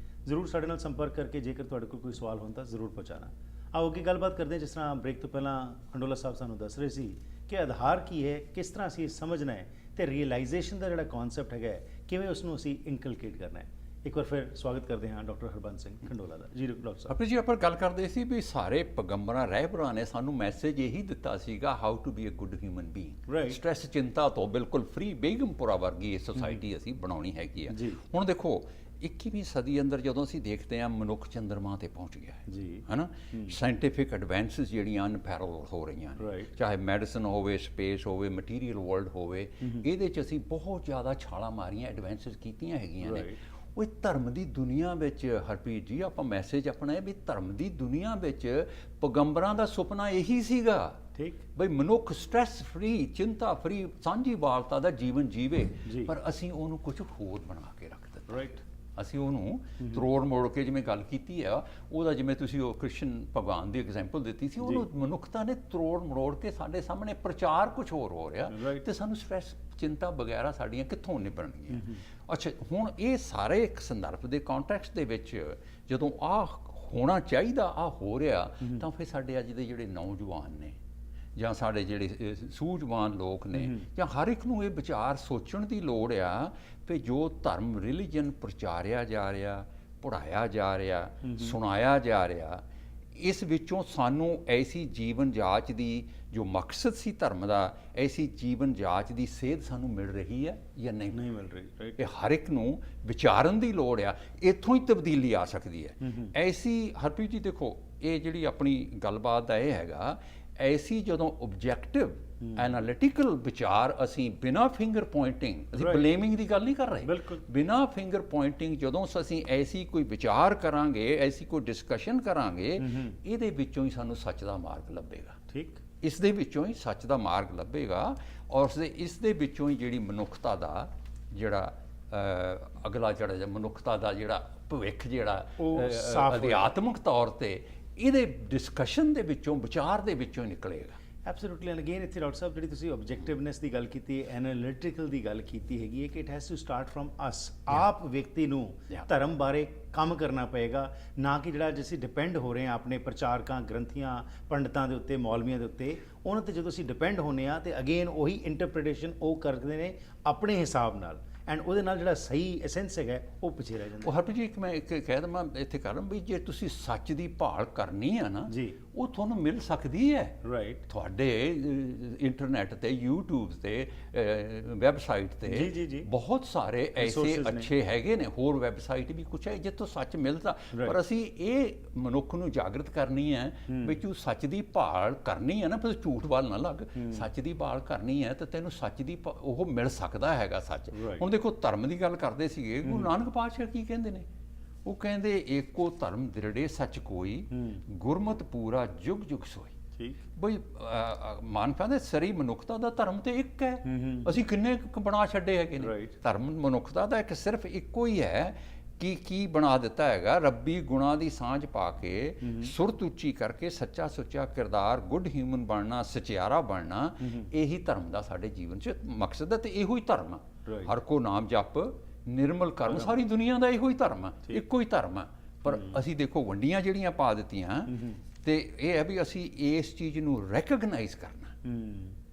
ਜ਼ਰੂਰ ਸਾਡੇ ਨਾਲ ਸੰਪਰਕ ਕਰਕੇ ਜੇਕਰ ਤੁਹਾਡੇ ਕੋਲ ਕੋਈ ਸਵਾਲ ਹੋਣ ਤਾਂ ਜ਼ਰੂਰ ਪਹੁੰਚਾਣਾ। ਆਓ ਅੱਗੇ ਗੱਲਬਾਤ ਕਰਦੇ ਹਾਂ। ਜਿਸ ਤਰ੍ਹਾਂ ਬ੍ਰੇਕ ਤੋਂ ਪਹਿਲਾਂ ਖੰਡੋਲਾ ਸਾਹਿਬ ਸਾਨੂੰ ਦੱਸ ਰਹੇ ਸੀ ਕਿ ਆਧਾਰ ਕੀ ਹੈ, ਕਿਸ ਤਰ੍ਹਾਂ ਅਸੀਂ ਸਮਝਣਾ ਹੈ ਤੇ ਰੀਅਲਾਈਜੇਸ਼ਨ ਦਾ ਜਿਹੜਾ ਕਨਸੈਪਟ ਹੈਗਾ ਕਿਵੇਂ ਉਸ ਨੂੰ ਅਸੀਂ ਇਨਕਲਕੇਟ ਕਰਨਾ ਹੈ। ਇੱਕ ਵਾਰ ਫਿਰ ਸਵਾਗਤ ਕਰਦੇ ਹਾਂ ਡਾਕਟਰ ਹਰਬੰਸ ਸਿੰਘ ਖੰਡੋਲਾ ਦਾ। ਜੀ ਡਾਕਟਰ ਸਾਹਿਬ। ਆਪਣੀ ਜੀ ਆਪਾਂ ਗੱਲ ਕਰਦੇ ਸੀ ਵੀ ਸਾਰੇ ਪੈਗੰਬਰਾਂ ਰਹਿਬਰਾਂ ਨੇ ਸਾਨੂੰ ਮੈਸੇਜ ਇਹੀ ਦਿੱਤਾ ਸੀਗਾ, how to be a good human being. Stress, ਚਿੰਤਾ ਤੋਂ ਬਿਲਕੁਲ ਫ੍ਰੀ ਬੇਗਮਪੁਰਾ ਵਰਗੀ ਇਹ ਸੁਸਾਇਟੀ ਅਸੀਂ ਬਣਾਉਣੀ ਹੈਗੀ ਆ। ਹੁਣ ਦੇਖੋ 21ਵੀਂ ਸਦੀ ਅੰਦਰ ਜਦੋਂ ਅਸੀਂ ਦੇਖਦੇ ਹਾਂ ਮਨੁੱਖ ਚੰਦਰਮਾ ਤੇ ਪਹੁੰਚ ਗਿਆ ਹੈ ਜੀ, ਹੈ ਨਾ। ਸਾਇੰਟੀਫਿਕ ਐਡਵਾਂਸਿਸ ਜਿਹੜੀਆਂ ਅਨਪੈਰਲਡ ਹੋ ਰਹੀਆਂ ਨੇ, ਚਾਹੇ ਮੈਡੀਸਨ ਹੋਵੇ, ਸਪੇਸ ਹੋਵੇ, ਮਟੀਰੀਅਲ ਵਰਲਡ ਹੋਵੇ, ਇਹਦੇ 'ਚ ਅਸੀਂ ਬਹੁਤ ਜ਼ਿਆਦਾ ਛਾਲਾਂ ਮਾਰੀਆਂ, ਐਡਵਾਂਸਿਸ ਕੀਤੀਆਂ ਹੈਗੀਆਂ ਨੇ। ਉਹ ਧਰਮ ਦੀ ਦੁਨੀਆ ਵਿੱਚ ਹਰਪ੍ਰੀਤ ਜੀ ਆਪਾਂ ਮੈਸੇਜ ਆਪਣਾ ਹੈ ਵੀ ਧਰਮ ਦੀ ਦੁਨੀਆ ਵਿੱਚ ਪੈਗੰਬਰਾਂ ਦਾ ਸੁਪਨਾ ਇਹੀ ਸੀਗਾ, ਠੀਕ ਬਈ ਮਨੁੱਖ ਸਟ੍ਰੈਸ ਫ੍ਰੀ, ਚਿੰਤਾ ਫ੍ਰੀ, ਸਾਂਝੀ ਵਾਲਤਾ ਦਾ ਜੀਵਨ ਜੀਵੇ। ਪਰ ਅਸੀਂ ਉਹਨੂੰ ਕੁਝ ਹੋਰ ਬਣਾ ਕੇ ਰੱਖ ਦਿੱਤਾ। ਅਸੀਂ ਉਹਨੂੰ ਤਰੋੜ ਮੋੜ ਕੇ, ਜਿਵੇਂ ਗੱਲ ਕੀਤੀ ਆ ਉਹਦਾ, ਜਿਵੇਂ ਤੁਸੀਂ ਉਹ ਕ੍ਰਿਸ਼ਨ ਭਗਵਾਨ ਦੀ ਐਗਜ਼ਾਮਪਲ ਦਿੱਤੀ ਸੀ, ਉਹਨੂੰ ਮਨੁੱਖਤਾ ਨੇ ਤਰੋੜ ਮਰੋੜ ਕੇ ਸਾਡੇ ਸਾਹਮਣੇ ਪ੍ਰਚਾਰ ਕੁਝ ਹੋਰ ਹੋ ਰਿਹਾ ਤੇ ਸਾਨੂੰ ਸਟ੍ਰੈਸ, ਚਿੰਤਾ ਵਗੈਰਾ ਸਾਡੀਆਂ ਕਿੱਥੋਂ ਨਿਭਣਗੀਆਂ। ਅੱਛਾ, ਹੁਣ ਇਹ ਸਾਰੇ ਇੱਕ ਸੰਦਰਭ ਦੇ ਕੰਟੈਕਸਟ ਦੇ ਵਿੱਚ ਜਦੋਂ ਆਹ ਹੋਣਾ ਚਾਹੀਦਾ ਆਹ ਹੋ ਰਿਹਾ, ਤਾਂ ਫਿਰ ਸਾਡੇ ਅੱਜ ਦੇ ਜਿਹੜੇ ਨੌਜਵਾਨ ਨੇ ਜਾਂ ਸਾਡੇ ਜਿਹੜੇ ਸੂਝਵਾਨ ਲੋਕ ਨੇ, ਜਾਂ ਹਰ ਇੱਕ ਨੂੰ ਇਹ ਵਿਚਾਰ ਸੋਚਣ ਦੀ ਲੋੜ ਆ ਵੀ ਜੋ ਧਰਮ ਰਿਲੀਜਨ ਪ੍ਰਚਾਰਿਆ ਜਾ ਰਿਹਾ, ਪੜ੍ਹਾਇਆ ਜਾ ਰਿਹਾ, ਸੁਣਾਇਆ ਜਾ ਰਿਹਾ, ਇਸ ਵਿੱਚੋਂ ਸਾਨੂੰ ਐਸੀ ਜੀਵਨ ਜਾਂਚ ਦੀ ਜੋ ਮਕਸਦ ਸੀ ਧਰਮ ਦਾ, ਐਸੀ ਜੀਵਨ ਜਾਂਚ ਦੀ ਸੇਧ ਸਾਨੂੰ ਮਿਲ ਰਹੀ ਹੈ ਜਾਂ ਨਹੀਂ ਮਿਲ ਰਹੀ। ਇਹ ਹਰ ਇੱਕ ਨੂੰ ਵਿਚਾਰਨ ਦੀ ਲੋੜ ਆ, ਇੱਥੋਂ ਹੀ ਤਬਦੀਲੀ ਆ ਸਕਦੀ ਹੈ। ਐਸੀ ਹਰਪ੍ਰੀਤ ਜੀ ਦੇਖੋ, ਇਹ ਜਿਹੜੀ ਆਪਣੀ ਗੱਲਬਾਤ ਦਾ ਇਹ ਹੈਗਾ, ਐਸੀ ਜਦੋਂ ਓਬਜੈਕਟਿਵ ਐਨਾਲਿਟੀਕਲ ਵਿਚਾਰ ਅਸੀਂ ਬਿਨਾਂ ਫਿੰਗਰ ਪੁਆਇੰਟਿੰਗ, ਅਸੀਂ ਬਲੇਮਿੰਗ ਦੀ ਗੱਲ ਨਹੀਂ ਕਰ ਰਹੇ, ਬਿਨਾਂ ਫਿੰਗਰ ਪੁਆਇੰਟਿੰਗ ਜਦੋਂ ਅਸੀਂ ਐਸੀ ਕੋਈ ਵਿਚਾਰ ਕਰਾਂਗੇ, ਐਸੀ ਕੋਈ ਡਿਸਕਸ਼ਨ ਕਰਾਂਗੇ, ਇਹਦੇ ਵਿੱਚੋਂ ਹੀ ਸਾਨੂੰ ਸੱਚ ਦਾ ਮਾਰਗ ਲੱਭੇਗਾ। ਠੀਕ, ਇਸ ਦੇ ਵਿੱਚੋਂ ਹੀ ਸੱਚ ਦਾ ਮਾਰਗ ਲੱਭੇਗਾ ਔਰ ਇਸ ਦੇ ਵਿੱਚੋਂ ਹੀ ਜਿਹੜੀ ਮਨੁੱਖਤਾ ਦਾ ਜਿਹੜਾ ਅਗਲਾ ਜਿਹੜਾ ਮਨੁੱਖਤਾ ਦਾ ਜਿਹੜਾ ਭਵਿੱਖ ਜਿਹੜਾ ਅਧਿਆਤਮਿਕ ਤੌਰ ਤੇ ਇਹਦੇ ਡਿਸਕਸ਼ਨ ਦੇ ਵਿੱਚੋਂ, ਵਿਚਾਰ ਦੇ ਵਿੱਚੋਂ ਹੀ ਨਿਕਲੇਗਾ। ਐਬਸੋਲੂਟਲੀ। ਐਂਡ ਅਗੇਨ ਇੱਥੇ ਡਾਕਟਰ ਸਾਹਿਬ ਜਿਹੜੀ ਤੁਸੀਂ ਓਬਜੈਕਟਿਵਨੈਸ ਦੀ ਗੱਲ ਕੀਤੀ, ਐਨਾਲਿਟੀਕਲ ਦੀ ਗੱਲ ਕੀਤੀ ਹੈਗੀ ਹੈ ਕਿ it has to start from us. ਆਪ ਵਿਅਕਤੀ ਨੂੰ ਧਰਮ ਬਾਰੇ ਕੰਮ ਕਰਨਾ ਪਏਗਾ, ਨਾ ਕਿ ਜਿਹੜਾ ਜਿਵੇਂ ਡਿਪੈਂਡ ਹੋ ਰਹੇ ਹਾਂ ਆਪਣੇ ਪ੍ਰਚਾਰਕਾਂ, ਗ੍ਰੰਥੀਆਂ, ਪੰਡਤਾਂ ਦੇ ਉੱਤੇ, ਮੌਲਵੀਆਂ ਦੇ ਉੱਤੇ। ਉਹਨਾਂ ਤੇ ਜਦੋਂ ਅਸੀਂ ਡਿਪੈਂਡ ਹੁੰਦੇ ਹਾਂ ਤੇ ਅਗੇਨ ਉਹੀ ਇੰਟਰਪ੍ਰੀਟੇਸ਼ਨ ਉਹ ਕਰਦੇ ਨੇ ਆਪਣੇ ਹਿਸਾਬ ਨਾਲ। ਐਂਡ ਉਹਦੇ ਨਾਲ ਜਿਹੜਾ ਸਹੀ ਐਸੈਂਸ ਹੈਗਾ ਉਹ ਪਿੱਛੇ ਰਹਿ ਜਾਂਦਾ ਉਹ ਹਰਪ੍ਰੀਤ ਜੀ ਇੱਕ ਮੈਂ ਕਹਿ ਦਵਾਂ ਇੱਥੇ ਕਰਨ ਵੀ ਜੇ ਤੁਸੀਂ ਸੱਚ ਦੀ ਭਾਲ ਕਰਨੀ ਆ ਨਾ ਜੀ। ਉਹ ਤੁਹਾਨੂੰ ਮਿਲ ਸਕਦੀ ਹੈ ਰਾਈਟ ਤੁਹਾਡੇ ਇੰਟਰਨੈਟ ਤੇ YouTube ਤੇ ਵੈਬਸਾਈਟ ਜੀ, ਤੇ ਜੀ। ਬਹੁਤ ਸਾਰੇ ਐਸੇ Resources ਨੇ। ਅੱਛੇ ਹੈਗੇ ਨੇ, ਹੋਰ ਵੈਬਸਾਈਟ ਵੀ ਕੁਛ ਹੈ ਜਿੱਥੋਂ ਸੱਚ ਮਿਲਦਾ। Right. ਪਰ ਅਸੀਂ ਇਹ ਮਨੁੱਖ ਨੂੰ ਜਾਗਰਤ ਕਰਨੀ ਹੈ ਵੀ ਤੂੰ ਸੱਚ ਦੀ ਭਾਲ ਕਰਨੀ ਹੈ ਨਾ, ਫਿਰ ਝੂਠ ਵੱਲ ਨਾ ਲੱਗ। ਸੱਚ ਦੀ ਭਾਲ ਕਰਨੀ ਹੈ ਤਾਂ ਤੈਨੂੰ ਸੱਚ ਦੀ ਉਹ ਮਿਲ ਸਕਦਾ ਹੈਗਾ ਸੱਚ। Right. ਹੁਣ ਦੇਖੋ ਧਰਮ ਦੀ ਗੱਲ ਕਰਦੇ ਸੀਗੇ, ਗੁਰੂ ਨਾਨਕ ਪਾਤਸ਼ਾਹ ਕੀ ਕਹਿੰਦੇ ਨੇ? ਉਹ ਕਹਿੰਦੇ ਏਕੋ ਧਰਮ ਦ੍ਰਿੜੇ ਸੱਚ ਕੋਈ, ਗੁਰਮਤਿ ਪੂਰਾ ਜੁਗ ਜੁਗ ਸੋਈ। ਠੀਕ। ਬਈ ਮਾਨ ਕਹਿੰਦੇ ਸਰੀ ਮਨੁੱਖਤਾ ਦਾ ਧਰਮ ਤੇ ਇੱਕ ਹੈ। ਅਸੀਂ ਕਿੰਨੇ ਬਣਾ ਛੱਡੇ ਹੈਗੇ ਨੇ। Right. ਧਰਮ ਮਨੁੱਖਤਾ ਦਾ ਇੱਕ ਸਿਰਫ ਇੱਕੋ ਹੀ ਹੈ ਕਿ ਕੀ ਬਣਾ ਦਿੱਤਾ ਹੈਗਾ, ਰੱਬੀ ਗੁਣਾਂ ਦੀ ਸਾਂਝ ਪਾ ਕੇ ਸੁਰਤ ਉੱਚੀ ਕਰਕੇ ਸੱਚਾ ਸੁੱਚਾ ਕਿਰਦਾਰ, ਗੁੱਡ ਹਿਊਮਨ ਬਣਨਾ, ਸਚਿਆਰਾ ਬਣਨਾ, ਇਹੀ ਧਰਮ ਦਾ ਸਾਡੇ ਜੀਵਨ 'ਚ ਮਕਸਦ ਹੈ ਤੇ ਇਹੋ ਹੀ ਧਰਮ ਹੈ। Right. ਹਰ ਕੋ ਨਾਮ ਜਪ ਨਿਰਮਲ ਕਰਮ, ਸਾਰੀ ਦੁਨੀਆ ਦਾ ਇਹੋ ਹੀ ਧਰਮ ਹੈ, ਇੱਕੋ ਹੀ ਧਰਮ ਹੈ। ਪਰ ਅਸੀਂ ਦੇਖੋ ਵੰਡੀਆਂ ਜਿਹੜੀਆਂ ਪਾ ਦਿੱਤੀਆਂ ਤੇ ਇਹ ਹੈ ਵੀ ਅਸੀਂ ਇਸ ਚੀਜ਼ ਨੂੰ ਰੈਕਗਨਾਈਜ਼ ਕਰਨਾ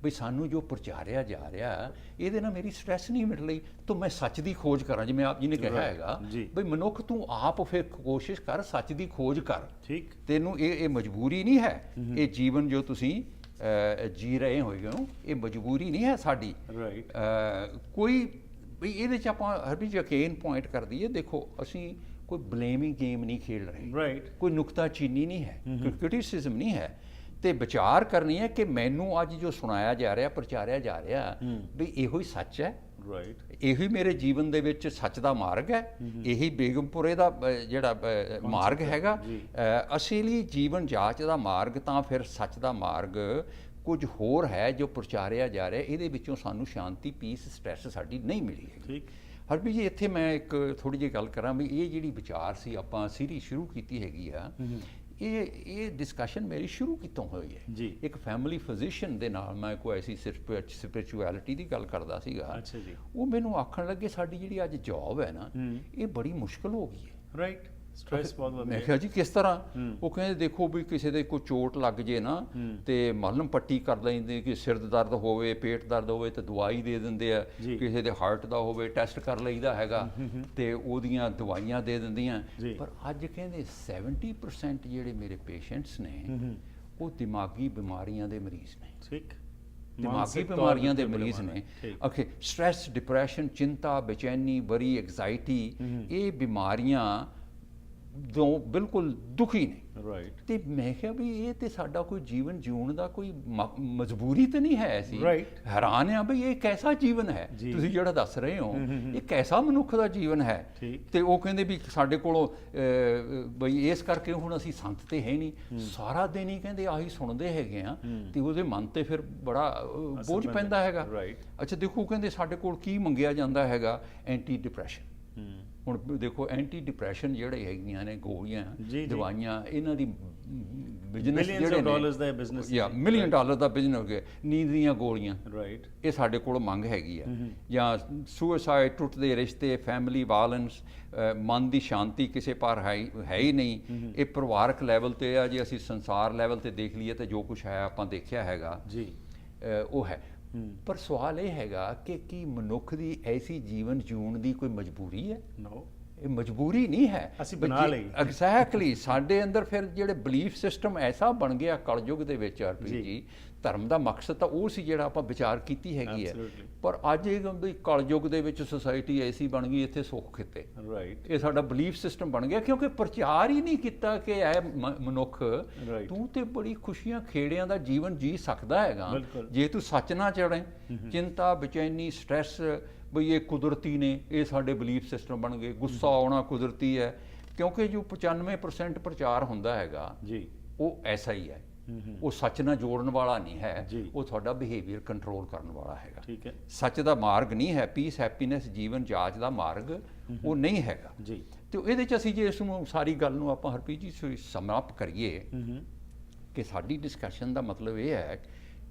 ਵੀ ਸਾਨੂੰ ਜੋ ਪ੍ਰਚਾਰਿਆ ਜਾ ਰਿਹਾ ਇਹਦੇ ਨਾਲ ਮੇਰੀ ਸਟ੍ਰੈਸ ਨਹੀਂ ਮਿਟ ਲਈ ਤਾਂ ਮੈਂ ਸੱਚ ਦੀ ਖੋਜ ਕਰਾਂ। ਜਿਵੇਂ ਆਪ ਜੀ ਨੇ ਕਿਹਾ ਹੈਗਾ ਵੀ ਮਨੁੱਖ ਤੂੰ ਆਪ ਫਿਰ ਕੋਸ਼ਿਸ਼ ਕਰ, ਸੱਚ ਦੀ ਖੋਜ ਕਰ। ਠੀਕ। ਤੈਨੂੰ ਇਹ ਮਜਬੂਰੀ ਨਹੀਂ ਹੈ, ਇਹ ਜੀਵਨ ਜੋ ਤੁਸੀਂ ਜੀ ਰਹੇ ਹੋਏ ਹੋ ਇਹ ਮਜਬੂਰੀ ਨਹੀਂ ਹੈ ਸਾਡੀ। ਰਾਈਟ। ਕੋਈ ਵੀ ਇਹਦੇ 'ਚ ਆਪਾਂ ਹਰ ਵੀ ਯਕੀਨ ਪੁਆਇੰਟ ਕਰ ਦਈਏ, ਦੇਖੋ ਅਸੀਂ ਕੋਈ ਬਲੇਮਿੰਗ ਗੇਮ ਨਹੀਂ ਖੇਡ ਰਹੇ, ਰਾਈਟ। ਕੋਈ ਨੁਕਤਾਚੀਨੀ ਨਹੀਂ ਹੈ, ਕੋਈ ਕ੍ਰਿਟਿਸਿਜ਼ਮ ਨਹੀਂ ਹੈ, ਤੇ ਵਿਚਾਰ ਕਰਨੀ ਹੈ ਕਿ ਮੈਨੂੰ ਅੱਜ ਜੋ ਸੁਣਾਇਆ ਜਾ ਰਿਹਾ, ਪ੍ਰਚਾਰਿਆ ਜਾ ਰਿਹਾ ਵੀ ਇਹੋ ਹੀ ਸੱਚ ਹੈ। ਰਾਈਟ। ਇਹੀ ਮੇਰੇ ਜੀਵਨ ਦੇ ਵਿੱਚ ਸੱਚ ਦਾ ਮਾਰਗ ਹੈ, ਇਹੀ ਬੇਗਮਪੁਰੇ ਦਾ ਜਿਹੜਾ ਮਾਰਗ ਹੈਗਾ। ਅਸਲੀ ਜੀਵਨ ਜਾਂਚ ਦਾ ਮਾਰਗ ਤਾਂ ਫਿਰ ਸੱਚ ਦਾ ਮਾਰਗ ਕੁਝ ਹੋਰ ਹੈ ਜੋ ਪ੍ਰਚਾਰਿਆ ਜਾ ਰਿਹਾ। ਇਹਦੇ ਵਿੱਚੋਂ ਸਾਨੂੰ ਸ਼ਾਂਤੀ, ਪੀਸ, ਸਟ੍ਰੈਸ ਸਾਡੀ ਨਹੀਂ ਮਿਲੀ ਹੈ। ਠੀਕ। ਹਰਪ੍ਰੀਤ ਜੀ ਇੱਥੇ ਮੈਂ ਇੱਕ ਥੋੜੀ ਜਿਹੀ ਗੱਲ ਕਰਾਂ ਵੀ ਇਹ ਜਿਹੜੀ ਵਿਚਾਰ ਸੀ ਆਪਾਂ ਸੀਰੀਜ਼ ਸ਼ੁਰੂ ਕੀਤੀ ਹੈਗੀ ਆ, ਇਹ ਡਿਸਕਸ਼ਨ ਮੇਰੀ ਸ਼ੁਰੂ ਕਿਤੋਂ ਹੋਈ ਹੈ ਜੀ। ਇੱਕ ਫੈਮਿਲੀ ਫਿਜ਼ੀਸ਼ੀਅਨ ਦੇ ਨਾਲ ਮੈਂ ਕੋਈ ਐਸੀ ਸਪਿਰਿਚੁਅਲਿਟੀ ਦੀ ਗੱਲ ਕਰਦਾ ਸੀਗਾ। ਅੱਛਾ ਜੀ। ਉਹ ਮੈਨੂੰ ਆਖਣ ਲੱਗੇ ਸਾਡੀ ਜਿਹੜੀ ਅੱਜ ਜੌਬ ਹੈ ਨਾ ਇਹ ਬੜੀ ਮੁਸ਼ਕਲ ਹੋ ਗਈ ਹੈ। ਰਾਈਟ। ਸਟ੍ਰੈਸ ਬਹੁਤ ਵੱਧ ਮੈਂ ਗਿਆ। ਕਿਹਾ ਜੀ ਕਿਸ ਤਰ੍ਹਾਂ? ਉਹ ਕਹਿੰਦੇ ਦੇਖੋ ਵੀ ਕਿਸੇ ਦੇ ਕੋਈ ਚੋਟ ਲੱਗ ਜੇ ਨਾ ਤੇ ਮਲਮ ਪੱਟੀ ਕਰ ਲੈਂਦੇ, ਕਿ ਸਿਰ ਦਰਦ ਹੋਵੇ, ਪੇਟ ਦਰਦ ਹੋਵੇ ਤੇ ਦਵਾਈ ਦੇ ਦਿੰਦੇ ਆ, ਕਿਸੇ ਦੇ ਹਾਰਟ ਦਾ ਹੋਵੇ ਟੈਸਟ ਕਰ ਲਈਦਾ ਹੈਗਾ ਤੇ ਉਹਦੀਆਂ ਦਵਾਈਆਂ ਦੇ ਦਿੰਦੀਆਂ। ਪਰ ਅੱਜ ਕਹਿੰਦੇ 70% ਜਿਹੜੇ ਮੇਰੇ ਪੇਸ਼ੈਂਟਸ ਨੇ ਉਹ ਦਿਮਾਗੀ ਬਿਮਾਰੀਆਂ ਦੇ ਮਰੀਜ਼ ਨੇ। ਠੀਕ। ਦਿਮਾਗੀ ਬਿਮਾਰੀਆਂ ਦੇ ਮਰੀਜ਼ ਨੇ। ਓਕੇ, ਸਟ੍ਰੈਸ, ਡਿਪਰੈਸ਼ਨ, ਚਿੰਤਾ, ਬੇਚੈਨੀ, ਵਰੀ, ਐਗਜ਼ਾਈਟੀ, ਇਹ ਬਿਮਾਰੀਆਂ ਤੋਂ ਬਿਲਕੁਲ ਦੁਖੀ ਨੇ। ਰਾਈਟ। ਤੇ ਮੈਂ ਕਿਹਾ ਵੀ ਇਹ ਤੇ ਸਾਡਾ ਕੋਈ ਜੀਵਨ ਜਿਉਣ ਦਾ ਕੋਈ ਮਜਬੂਰੀ ਤੇ ਨਹੀਂ ਹੈ ਐਸੀ। ਹੈਰਾਨ ਆ ਵੀ ਇਹ ਕੈਸਾ ਜੀਵਨ ਹੈ ਤੁਸੀਂ ਜਿਹੜਾ ਦੱਸ ਰਹੇ ਹੋ, ਇਹ ਕੈਸਾ ਮਨੁੱਖ ਦਾ ਜੀਵਨ ਹੈ। ਤੇ ਉਹ ਕਹਿੰਦੇ ਵੀ ਸਾਡੇ ਕੋਲੋਂ ਬਈ ਇਸ ਕਰਕੇ ਹੁਣ ਅਸੀਂ ਸੰਤ ਤੇ ਹੈ ਨਹੀਂ, ਸਾਰਾ ਦਿਨ ਹੀ ਕਹਿੰਦੇ ਆਹੀ ਸੁਣਦੇ ਹੈਗੇ ਆ ਤੇ ਉਹਦੇ ਮਨ ਤੇ ਫਿਰ ਬੜਾ ਬੋਝ ਪੈਂਦਾ ਹੈਗਾ। ਅੱਛਾ ਦੇਖੋ, ਕਹਿੰਦੇ ਸਾਡੇ ਕੋਲ ਕੀ ਮੰਗਿਆ ਜਾਂਦਾ ਹੈਗਾ? Anti depression. ਹੁਣ ਦੇਖੋ ਐਂਟੀ ਡਿਪਰੈਸ਼ਨ ਜਿਹੜੇ ਹੈਗੀਆਂ ਨੇ ਗੋਲੀਆਂ, ਦਵਾਈਆਂ, ਇਹਨਾਂ ਦੀ ਬਿਜ਼ਨਸ ਜਿਹੜੇ ਡਾਲਰਸ ਦਾ ਬਿਜ਼ਨਸ, ਜਾਂ ਮਿਲੀਅਨ ਡਾਲਰ ਦਾ ਬਿਜ਼ਨਸ ਹੋ ਗਿਆ। ਨੀਂਦ ਦੀਆਂ ਗੋਲੀਆਂ, ਰਾਈਟ, ਇਹ ਸਾਡੇ ਕੋਲ ਮੰਗ ਹੈਗੀ ਆ। ਜਾਂ ਸੁਸਾਈਡ, ਟੁੱਟਦੇ ਰਿਸ਼ਤੇ, ਫੈਮਿਲੀ ਵਾਇਲੈਂਸ, ਮਨ ਦੀ ਸ਼ਾਂਤੀ ਕਿਸੇ ਪਰ ਹੈ ਹੀ ਨਹੀਂ। ਇਹ ਪਰਿਵਾਰਕ ਲੈਵਲ ਤੇ ਆ। ਜੇ ਅਸੀਂ ਸੰਸਾਰ ਲੈਵਲ ਤੇ ਦੇਖ ਲਈਏ ਤਾਂ ਜੋ ਕੁਝ ਹੈ ਆਪਾਂ ਦੇਖਿਆ ਹੈਗਾ ਜੀ, ਉਹ ਹੈ। ਪਰ ਸਵਾਲ ਇਹ ਹੈਗਾ ਕਿ ਕੀ ਮਨੁੱਖ ਦੀ ਐਸੀ ਜੀਵਨ ਜਿਉਣ ਦੀ ਕੋਈ ਮਜਬੂਰੀ ਹੈ? ਨੋ, ਇਹ ਮਜਬੂਰੀ ਨਹੀਂ ਹੈ, ਅਸੀਂ ਬਣਾ ਲਈ। ਐਗਜ਼ੈਕਟਲੀ। ਸਾਡੇ ਅੰਦਰ ਫਿਰ ਜਿਹੜੇ ਬਲੀਫ ਸਿਸਟਮ ਐਸਾ ਬਣ ਗਿਆ ਕਲਯੁਗ ਦੇ ਵਿੱਚ ਹਰਪ੍ਰੀਤ ਜੀ, ਧਰਮ ਦਾ ਮਕਸਦ ਤਾਂ ਉਹ ਸੀ ਜਿਹੜਾ ਆਪਾਂ ਵਿਚਾਰ ਕੀਤੀ ਹੈਗੀ ਹੈ। ਪਰ ਅੱਜ ਇਹ ਵੀ ਕਲਯੁਗ ਦੇ ਵਿੱਚ ਸੁਸਾਇਟੀ ਐਸੀ ਬਣ ਗਈ, ਇੱਥੇ ਸੁੱਖ ਕਿਤੇ। ਰਾਈਟ। ਇਹ ਸਾਡਾ ਬਲੀਫ ਸਿਸਟਮ ਬਣ ਗਿਆ ਕਿਉਂਕਿ ਪ੍ਰਚਾਰ ਹੀ ਨਹੀਂ ਕੀਤਾ ਕਿ ਇਹ ਮਨੁੱਖ ਤੂੰ ਤੇ ਬੜੀ ਖੁਸ਼ੀਆਂ ਖੇੜਿਆਂ ਦਾ ਜੀਵਨ ਜੀ ਸਕਦਾ ਹੈਗਾ ਜੇ ਤੂੰ ਸੱਚ ਨਾ ਚੜੇ। ਚਿੰਤਾ, ਬੇਚੈਨੀ, ਸਟ੍ਰੈਸ, ਬਈ ਇਹ ਕੁਦਰਤੀ ਨੇ, ਇਹ ਸਾਡੇ ਬਲੀਫ ਸਿਸਟਮ ਬਣ ਗਏ। ਗੁੱਸਾ ਆਉਣਾ ਕੁਦਰਤੀ ਹੈ ਕਿਉਂਕਿ ਜੋ 95% ਪ੍ਰਚਾਰ ਹੁੰਦਾ ਹੈਗਾ ਜੀ, ਉਹ ਐਸਾ ਹੀ ਹੈ। ਉਹ ਸੱਚ ਨਾਲ ਜੋੜਨ ਵਾਲਾ ਨਹੀਂ ਹੈ, ਉਹ ਤੁਹਾਡਾ ਬਿਹੇਵੀਅਰ ਕੰਟਰੋਲ ਕਰਨ ਵਾਲਾ ਹੈਗਾ। ਠੀਕ ਹੈ। ਸੱਚ ਦਾ ਮਾਰਗ ਨਹੀਂ ਹੈ, ਪੀਸ, ਹੈਪੀਨੈਸ, ਜੀਵਨ ਜਾਚ ਦਾ ਮਾਰਗ ਉਹ ਨਹੀਂ ਹੈਗਾ ਜੀ। ਤੇ ਇਹਦੇ 'ਚ ਅਸੀਂ ਜੇ ਇਸ ਨੂੰ ਸਾਰੀ ਗੱਲ ਨੂੰ ਆਪਾਂ ਹਰਪ੍ਰੀਤ ਜੀ ਸਮਾਪਤ ਕਰੀਏ ਕਿ ਸਾਡੀ ਡਿਸਕਸ਼ਨ ਦਾ ਮਤਲਬ ਇਹ ਹੈ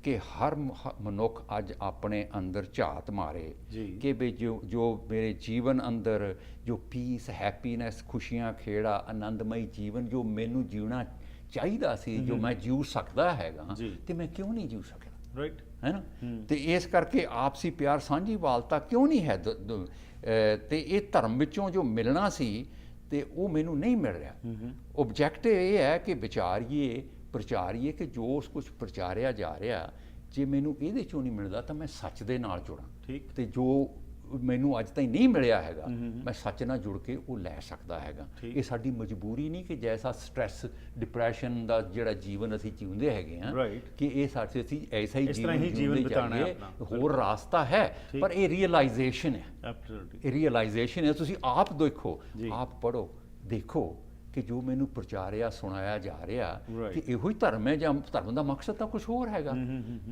ਕਿ ਹਰ ਮਨੁੱਖ ਅੱਜ ਆਪਣੇ ਅੰਦਰ ਝਾਤ ਮਾਰੇ ਕਿ ਵੀ ਜੋ ਮੇਰੇ ਜੀਵਨ ਅੰਦਰ ਜੋ ਪੀਸ, ਹੈਪੀਨੈਸ, ਖੁਸ਼ੀਆਂ, ਖੇੜਾ, ਆਨੰਦਮਈ ਜੀਵਨ ਜੋ ਮੈਨੂੰ ਜਿਉਣਾ ਚਾਹੀਦਾ ਸੀ, ਜੋ ਮੈਂ ਜੀਉ ਸਕਦਾ ਹੈਗਾ, ਤੇ ਮੈਂ ਕਿਉਂ ਨਹੀਂ ਜੀਉ ਸਕਿਆ? ਰਾਈਟ। ਹੈ ਨਾ। ਤੇ ਇਸ ਕਰਕੇ ਆਪਸੀ ਪਿਆਰ ਸਾਂਝੀਵਾਲਤਾ ਕਿਉਂ ਨਹੀਂ ਹੈ ਤੇ ਇਹ ਧਰਮ ਵਿੱਚੋਂ ਜੋ ਮਿਲਣਾ ਸੀ ਤੇ ਉਹ ਮੈਨੂੰ ਨਹੀਂ ਮਿਲ ਰਿਹਾ। ਓਬਜੈਕਟਿਵ ਇਹ ਹੈ ਕਿ ਵਿਚਾਰੀਏ ਪ੍ਰਚਾਰੀਏ ਕਿ ਜੋ ਉਸ ਕੁਝ ਪ੍ਰਚਾਰਿਆ ਜਾ ਰਿਹਾ, ਜੇ ਮੈਨੂੰ ਇਹਦੇ ਚੋਂ ਨਹੀਂ ਮਿਲਦਾ ਤਾਂ ਮੈਂ ਸੱਚ ਦੇ ਨਾਲ ਜੁੜਾਂ। ਠੀਕ। ਤੇ ਜੋ ਮੈਨੂੰ ਅੱਜ ਤਾਈਂ ਨਹੀਂ ਮਿਲਿਆ ਹੈਗਾ, ਮੈਂ ਸੱਚ ਨਾਲ ਜੁੜ ਕੇ ਉਹ ਲੈ ਸਕਦਾ ਹੈਗਾ। ਇਹ ਸਾਡੀ ਮਜਬੂਰੀ ਨਹੀਂ ਕਿ ਜੈਸਾ ਸਟ੍ਰੈਸ ਡਿਪਰੈਸ਼ਨ ਦਾ ਜਿਹੜਾ ਜੀਵਨ ਅਸੀਂ ਜਿਉਂਦੇ ਹੈਗੇ ਹਾਂ, ਕਿ ਇਹ ਸਾਡੇ ਅਸੀਂ ਐਸਾ ਹੀ ਜੀਵਨ ਬਿਤਾਉਣਾ ਹੈ, ਹੋਰ ਰਾਸਤਾ ਹੈ। ਪਰ ਇਹ ਰੀਅਲਾਈਜੇਸ਼ਨ ਹੈ, ਇਹ ਰੀਅਲਾਈਜੇਸ਼ਨ ਹੈ। ਤੁਸੀਂ ਆਪ ਦੇਖੋ, ਆਪ ਪੜ੍ਹੋ, ਦੇਖੋ ਕਿ ਜੋ ਮੈਨੂੰ ਪ੍ਰਚਾਰਿਆ ਸੁਣਾਇਆ ਜਾ ਰਿਹਾ ਕਿ ਇਹੋ ਹੀ ਧਰਮ ਹੈ ਜਾਂ ਧਰਮ ਦਾ ਮਕਸਦ ਤਾਂ ਕੁਝ ਹੋਰ ਹੈਗਾ।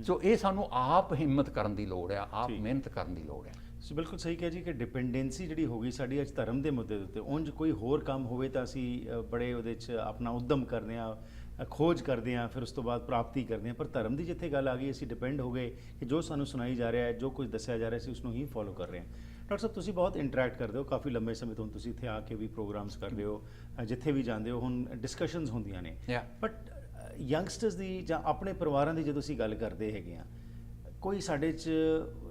ਸੋ ਇਹ ਸਾਨੂੰ ਆਪ ਹਿੰਮਤ ਕਰਨ ਦੀ ਲੋੜ ਹੈ, ਆਪ ਮਿਹਨਤ ਕਰਨ ਦੀ ਲੋੜ ਹੈ। ਸੋ ਬਿਲਕੁਲ ਸਹੀ ਕਿਹਾ ਜੀ ਕਿ ਡਿਪੈਂਡੈਂਸੀ ਜਿਹੜੀ ਹੋ ਗਈ ਸਾਡੀ ਅੱਜ ਧਰਮ ਦੇ ਮੁੱਦੇ ਦੇ ਉੱਤੇ, ਉਂਝ ਕੋਈ ਹੋਰ ਕੰਮ ਹੋਵੇ ਤਾਂ ਅਸੀਂ ਬੜੇ ਉਹਦੇ 'ਚ ਆਪਣਾ ਉੱਦਮ ਕਰਦੇ ਹਾਂ, ਖੋਜ ਕਰਦੇ ਹਾਂ, ਫਿਰ ਉਸ ਤੋਂ ਬਾਅਦ ਪ੍ਰਾਪਤੀ ਕਰਦੇ ਹਾਂ। ਪਰ ਧਰਮ ਦੀ ਜਿੱਥੇ ਗੱਲ ਆ ਗਈ, ਅਸੀਂ ਡਿਪੈਂਡ ਹੋ ਗਏ ਕਿ ਜੋ ਸਾਨੂੰ ਸੁਣਾਈ ਜਾ ਰਿਹਾ ਹੈ, ਜੋ ਕੁਝ ਦੱਸਿਆ ਜਾ ਰਿਹਾ ਸੀ, ਉਸ ਨੂੰ ਹੀ ਫੋਲੋ ਕਰ ਰਹੇ ਹਾਂ। ਡਾਕਟਰ ਸਾਹਿਬ, ਤੁਸੀਂ ਬਹੁਤ ਇੰਟਰੈਕਟ ਕਰਦੇ ਹੋ, ਕਾਫੀ ਲੰਬੇ ਸਮੇਂ ਤੋਂ ਤੁਸੀਂ ਇੱਥੇ ਆ ਕੇ ਵੀ ਪ੍ਰੋਗਰਾਮਸ ਕਰਦੇ ਹੋ, ਜਿੱਥੇ ਵੀ ਜਾਂਦੇ ਹੋ ਹੁਣ ਡਿਸਕਸ਼ਨਸ ਹੁੰਦੀਆਂ ਨੇ। ਬਟ ਯੰਗਸਟਰਸ ਦੀ ਜਾਂ ਆਪਣੇ ਪਰਿਵਾਰਾਂ ਦੀ ਜਦੋਂ ਅਸੀਂ ਗੱਲ ਕਰਦੇ ਹੈਗੇ ਹਾਂ, ਕੋਈ ਸਾਡੇ 'ਚ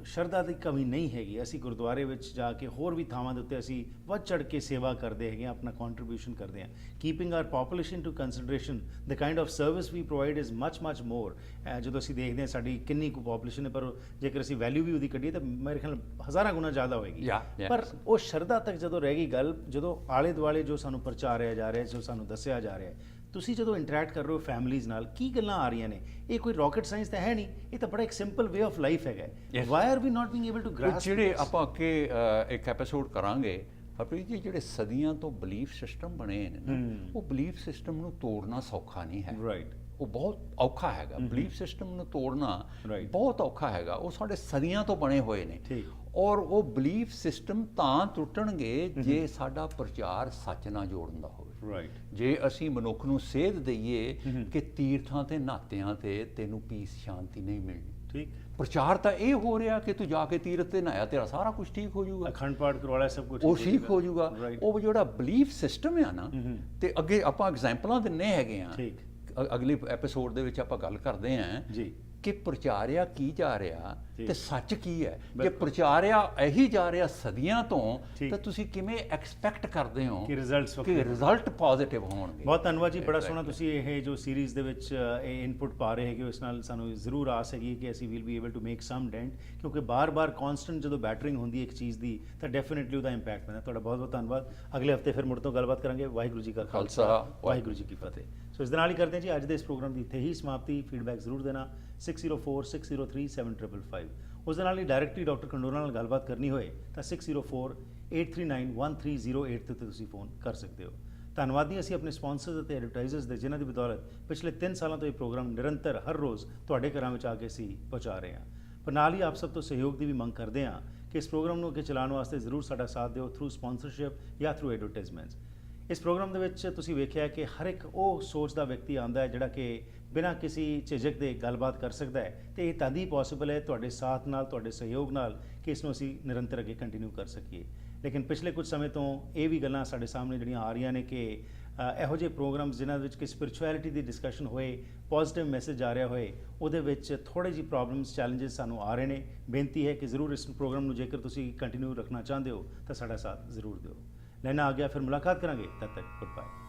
ਸ਼ਰਧਾ ਦੀ ਕਮੀ ਨਹੀਂ ਹੈਗੀ। ਅਸੀਂ ਗੁਰਦੁਆਰੇ ਵਿੱਚ ਜਾ ਕੇ ਹੋਰ ਵੀ ਥਾਵਾਂ ਦੇ ਉੱਤੇ ਅਸੀਂ ਵੱਧ ਚੜ੍ਹ ਕੇ ਸੇਵਾ ਕਰਦੇ ਹੈਗੇ ਹਾਂ, ਆਪਣਾ ਕੰਟਰੀਬਿਊਸ਼ਨ ਕਰਦੇ ਹਾਂ। Keeping our population to consideration, the kind of service we provide is much more. ਜਦੋਂ ਅਸੀਂ ਦੇਖਦੇ ਹਾਂ ਸਾਡੀ ਕਿੰਨੀ ਕੁ ਪੋਪੂਲੇਸ਼ਨ ਹੈ, ਪਰ ਜੇਕਰ ਅਸੀਂ ਵੈਲਿਊ ਵੀ ਉਹਦੀ ਕੱਢੀਏ ਤਾਂ ਮੇਰੇ ਖਿਆਲ ਹਜ਼ਾਰਾਂ ਗੁਣਾ ਜ਼ਿਆਦਾ ਹੋਏਗੀ। ਪਰ ਉਹ ਸ਼ਰਧਾ ਤੱਕ ਜਦੋਂ ਰਹਿ ਗਈ ਗੱਲ, ਜਦੋਂ ਆਲੇ ਦੁਆਲੇ ਜੋ ਸਾਨੂੰ ਪ੍ਰਚਾਰਿਆ ਜਾ ਰਿਹਾ, ਜੋ ਸਾਨੂੰ ਦੱਸਿਆ ਜਾ ਰਿਹਾ, ਤੁਸੀਂ ਜਦੋਂ ਇੰਟਰੈਕਟ ਕਰ ਰਹੇ ਹੋ ਫੈਮਲੀਜ਼ ਨਾਲ, ਕੀ ਗੱਲਾਂ ਆ ਰਹੀਆਂ ਨੇ? ਇਹ ਕੋਈ ਰਾਕਟ ਸਾਇੰਸ ਤਾਂ ਹੈ ਨਹੀਂ, ਇਹ ਤਾਂ ਬੜਾ ਇੱਕ ਸਿੰਪਲ ਵੇ ਆਫ ਲਾਈਫ ਹੈਗਾ। Why are we not being able to grasp? ਜਿਹੜੇ ਆਪਾਂ ਅੱਗੇ ਇੱਕ ਐਪੀਸੋਡ ਕਰਾਂਗੇ ਹਰਪ੍ਰੀਤ ਜੀ, ਜਿਹੜੇ ਸਦੀਆਂ ਤੋਂ ਬਲੀਫ ਸਿਸਟਮ ਬਣੇ ਨੇ ਨਾ, ਉਹ ਬਲੀਫ ਸਿਸਟਮ ਨੂੰ ਤੋੜਨਾ ਸੌਖਾ ਨਹੀਂ ਹੈ। ਰਾਈਟ। ਉਹ ਬਹੁਤ ਔਖਾ ਹੈਗਾ। ਬਲੀਫ ਸਿਸਟਮ ਨੂੰ ਤੋੜਨਾ ਬਹੁਤ ਔਖਾ ਹੈਗਾ। ਉਹ ਸਾਡੇ ਸਦੀਆਂ ਤੋਂ ਬਣੇ ਹੋਏ ਨੇ। ਔਰ ਉਹ ਬਲੀਫ ਸਿਸਟਮ ਤਾਂ ਟੁੱਟਣਗੇ ਜੇ ਸਾਡਾ ਪ੍ਰਚਾਰ ਸੱਚ ਨਾਲ ਜੋੜਨ ਦਾ ਹੋਵੇ। ਜੇ ਅਸੀਂ ਮਨੁੱਖ ਨੂੰ ਸੇਧ ਦਈਏ ਕਿ ਤੀਰਥਾਂ ਤੇ ਨਾਤਿਆਂ ਤੇ ਤੈਨੂੰ ਪੀਸ ਸ਼ਾਂਤੀ ਨਹੀਂ ਮਿਲਣੀ, ਠੀਕ, ਪ੍ਰਚਾਰ ਤਾਂ ਇਹ ਹੋ ਰਿਹਾ ਕਿ ਤੂੰ ਜਾ ਕੇ ਤੀਰਥ ਤੇ ਨਹਾਇਆ, ਤੇਰਾ ਸਾਰਾ ਕੁਝ ਠੀਕ ਹੋ ਜਾਊਗਾ, ਅਖੰਡ ਪਾਠ ਕਰਵਾਇਆ, ਸਭ ਕੁਝ ਉਹ ਠੀਕ ਹੋ ਜਾਊਗਾ। ਉਹ ਜਿਹੜਾ ਬਲੀਫ ਸਿਸਟਮ ਹੈ ਨਾ, ਤੇ ਅੱਗੇ ਆਪਾਂ ਐਗਜ਼ਾਮਪਲਾਂ ਦਿੰਨੇ ਹੈਗੇ ਆ, ਅਗਲੇ ਐਪੀਸੋਡ ਦੇ ਵਿੱਚ ਆਪਾਂ ਗੱਲ ਕਰਦੇ ਹਾਂ ਜੀ ਕਿ ਪ੍ਰਚਾਰਿਆ ਕੀ ਜਾ ਰਿਹਾ ਤੇ ਸੱਚ ਕੀ ਹੈ। ਜੇ ਪ੍ਰਚਾਰਿਆ ਇਹੀ ਜਾ ਰਿਹਾ ਸਦੀਆਂ ਤੋਂ, ਤਾਂ ਤੁਸੀਂ ਕਿਵੇਂ ਐਕਸਪੈਕਟ ਕਰਦੇ ਹੋ ਕਿ ਰਿਜ਼ਲਟ ਪੋਜ਼ਿਟਿਵ ਹੋਣਗੇ? ਬਹੁਤ ਧੰਨਵਾਦ ਜੀ, ਬੜਾ ਸੋਹਣਾ ਤੁਸੀਂ ਇਹ ਜੋ ਸੀਰੀਜ਼ ਦੇ ਵਿੱਚ ਇਹ ਇਨਪੁਟ ਪਾ ਰਹੇ ਹੈਗੇ, ਇਸ ਨਾਲ ਸਾਨੂੰ ਜ਼ਰੂਰ ਆਸ ਹੈਗੀ ਕਿ ਅਸੀਂ will be able to make some dent, ਕਿਉਂਕਿ ਬਾਰ-ਬਾਰ ਕੌਨਸਟੈਂਟ ਜਦੋਂ ਬੈਟਰਿੰਗ ਹੁੰਦੀ ਹੈ ਇੱਕ ਚੀਜ਼ ਦੀ ਤਾਂ ਡੈਫੀਨਿਟਲੀ ਉਹਦਾ ਇੰਪੈਕਟ ਪੈਂਦਾ। ਤੁਹਾਡਾ ਬਹੁਤ-ਬਹੁਤ ਧੰਨਵਾਦ। ਅਗਲੇ ਹਫਤੇ ਫਿਰ ਮੁੜ ਤੋਂ ਗੱਲਬਾਤ ਕਰਾਂਗੇ। ਵਾਹਿਗੁਰੂ ਜੀ ਕਾ ਖਾਲਸਾ, ਵਾਹਿਗੁਰੂ ਜੀ ਕੀ ਫਤਿਹ। ਸੋ ਇਸ ਦੇ ਨਾਲ ਹੀ ਕਰਦੇ ਹਾਂ ਜੀ ਅੱਜ ਦੇ ਇਸ ਪ੍ਰੋਗਰਾਮ ਦੀ ਇੱਥੇ ਹੀ ਸਮਾਪਤੀ। ਫੀਡਬੈਕ ਜ਼ਰੂਰ ਦੇਣਾ 6046037555। ਉਸ ਦੇ ਨਾਲ ਹੀ ਡਾਇਰੈਕਟਲੀ ਡਾਕਟਰ ਕੰਡੋਰਾ ਨਾਲ ਗੱਲਬਾਤ ਕਰਨੀ ਹੋਏ ਤਾਂ 6048391308 ਤੇ ਤੁਸੀਂ ਫੋਨ ਕਰ ਸਕਦੇ ਹੋ। ਧੰਨਵਾਦੀ ਅਸੀਂ ਆਪਣੇ ਸਪਾਂਸਰਸ ਅਤੇ ਐਡਵਰਟਾਈਜ਼ਰਸ ਦੇ, ਜਿਨ੍ਹਾਂ ਦੀ ਬਦੌਲਤ ਪਿਛਲੇ 3 ਸਾਲਾਂ ਤੋਂ ਇਹ ਪ੍ਰੋਗਰਾਮ ਨਿਰੰਤਰ ਹਰ ਰੋਜ਼ ਤੁਹਾਡੇ ਘਰਾਂ ਵਿੱਚ ਆ ਕੇ ਅਸੀਂ ਪਹੁੰਚਾ ਰਹੇ ਹਾਂ। ਪਰ ਨਾਲ ਹੀ ਆਪ ਸਭ ਤੋਂ ਸਹਿਯੋਗ ਦੀ ਵੀ ਮੰਗ ਕਰਦੇ ਹਾਂ ਕਿ ਇਸ ਪ੍ਰੋਗਰਾਮ ਨੂੰ ਅੱਗੇ ਚਲਾਉਣ ਵਾਸਤੇ ਜ਼ਰੂਰ ਸਾਡਾ ਸਾਥ ਦਿਓ ਥਰੂ ਸਪਾਂਸਰਸ਼ਿਪ ਜਾਂ ਥਰੂ ਐਡਵਰਟਾਈਜ਼ਮੈਂਟਸ। ਇਸ ਪ੍ਰੋਗਰਾਮ ਦੇ ਵਿੱਚ ਤੁਸੀਂ ਵੇਖਿਆ ਕਿ ਹਰ ਇੱਕ ਉਹ ਸੋਚਦਾ ਵਿਅਕਤੀ ਆਉਂਦਾ ਹੈ ਜਿਹੜਾ ਕਿ ਬਿਨਾਂ ਕਿਸੇ ਝਿਜਕ ਦੇ ਗੱਲਬਾਤ ਕਰ ਸਕਦਾ ਹੈ, ਤੇ ਇਹ ਤਦ ਹੀ ਪੋਸੀਬਲ ਹੈ ਤੁਹਾਡੇ ਸਾਥ ਨਾਲ, ਤੁਹਾਡੇ ਸਹਿਯੋਗ ਨਾਲ, ਕਿ ਇਸ ਨੂੰ ਅਸੀਂ ਨਿਰੰਤਰ ਅੱਗੇ ਕੰਟੀਨਿਊ ਕਰ ਸਕੀਏ। ਲੇਕਿਨ ਪਿਛਲੇ ਕੁਝ ਸਮੇਂ ਤੋਂ ਇਹ ਵੀ ਗੱਲਾਂ ਸਾਡੇ ਸਾਹਮਣੇ ਜਿਹੜੀਆਂ ਆ ਰਹੀਆਂ ਨੇ ਕਿ ਇਹੋ ਜਿਹੇ ਪ੍ਰੋਗਰਾਮਸ ਜਿਨ੍ਹਾਂ ਵਿੱਚ ਕਿ ਸਪਿਰਿਚੁਅਲਿਟੀ ਦੀ ਡਿਸਕਸ਼ਨ ਹੋਏ, ਪੋਜ਼ਿਟਿਵ ਮੈਸੇਜ ਆ ਰਿਹਾ ਹੋਏ, ਉਹਦੇ ਵਿੱਚ ਥੋੜ੍ਹੇ ਜਿਹੀ ਪ੍ਰੋਬਲਮਸ, ਚੈਲੰਜਸ ਸਾਨੂੰ ਆ ਰਹੇ ਨੇ। ਬੇਨਤੀ ਹੈ ਕਿ ਜ਼ਰੂਰ ਇਸ ਪ੍ਰੋਗਰਾਮ ਨੂੰ ਜੇਕਰ ਤੁਸੀਂ ਕੰਟੀਨਿਊ ਰੱਖਣਾ ਚਾਹੁੰਦੇ ਹੋ ਤਾਂ ਸਾਡਾ ਸਾਥ ਜ਼ਰੂਰ ਦਿਓ। ਲੈਣਾ ਆ ਗਿਆ, ਫਿਰ ਮੁਲਾਕਾਤ ਕਰਾਂਗੇ। ਤਦ ਤੱਕ ਗੁੱਡ ਬਾਏ।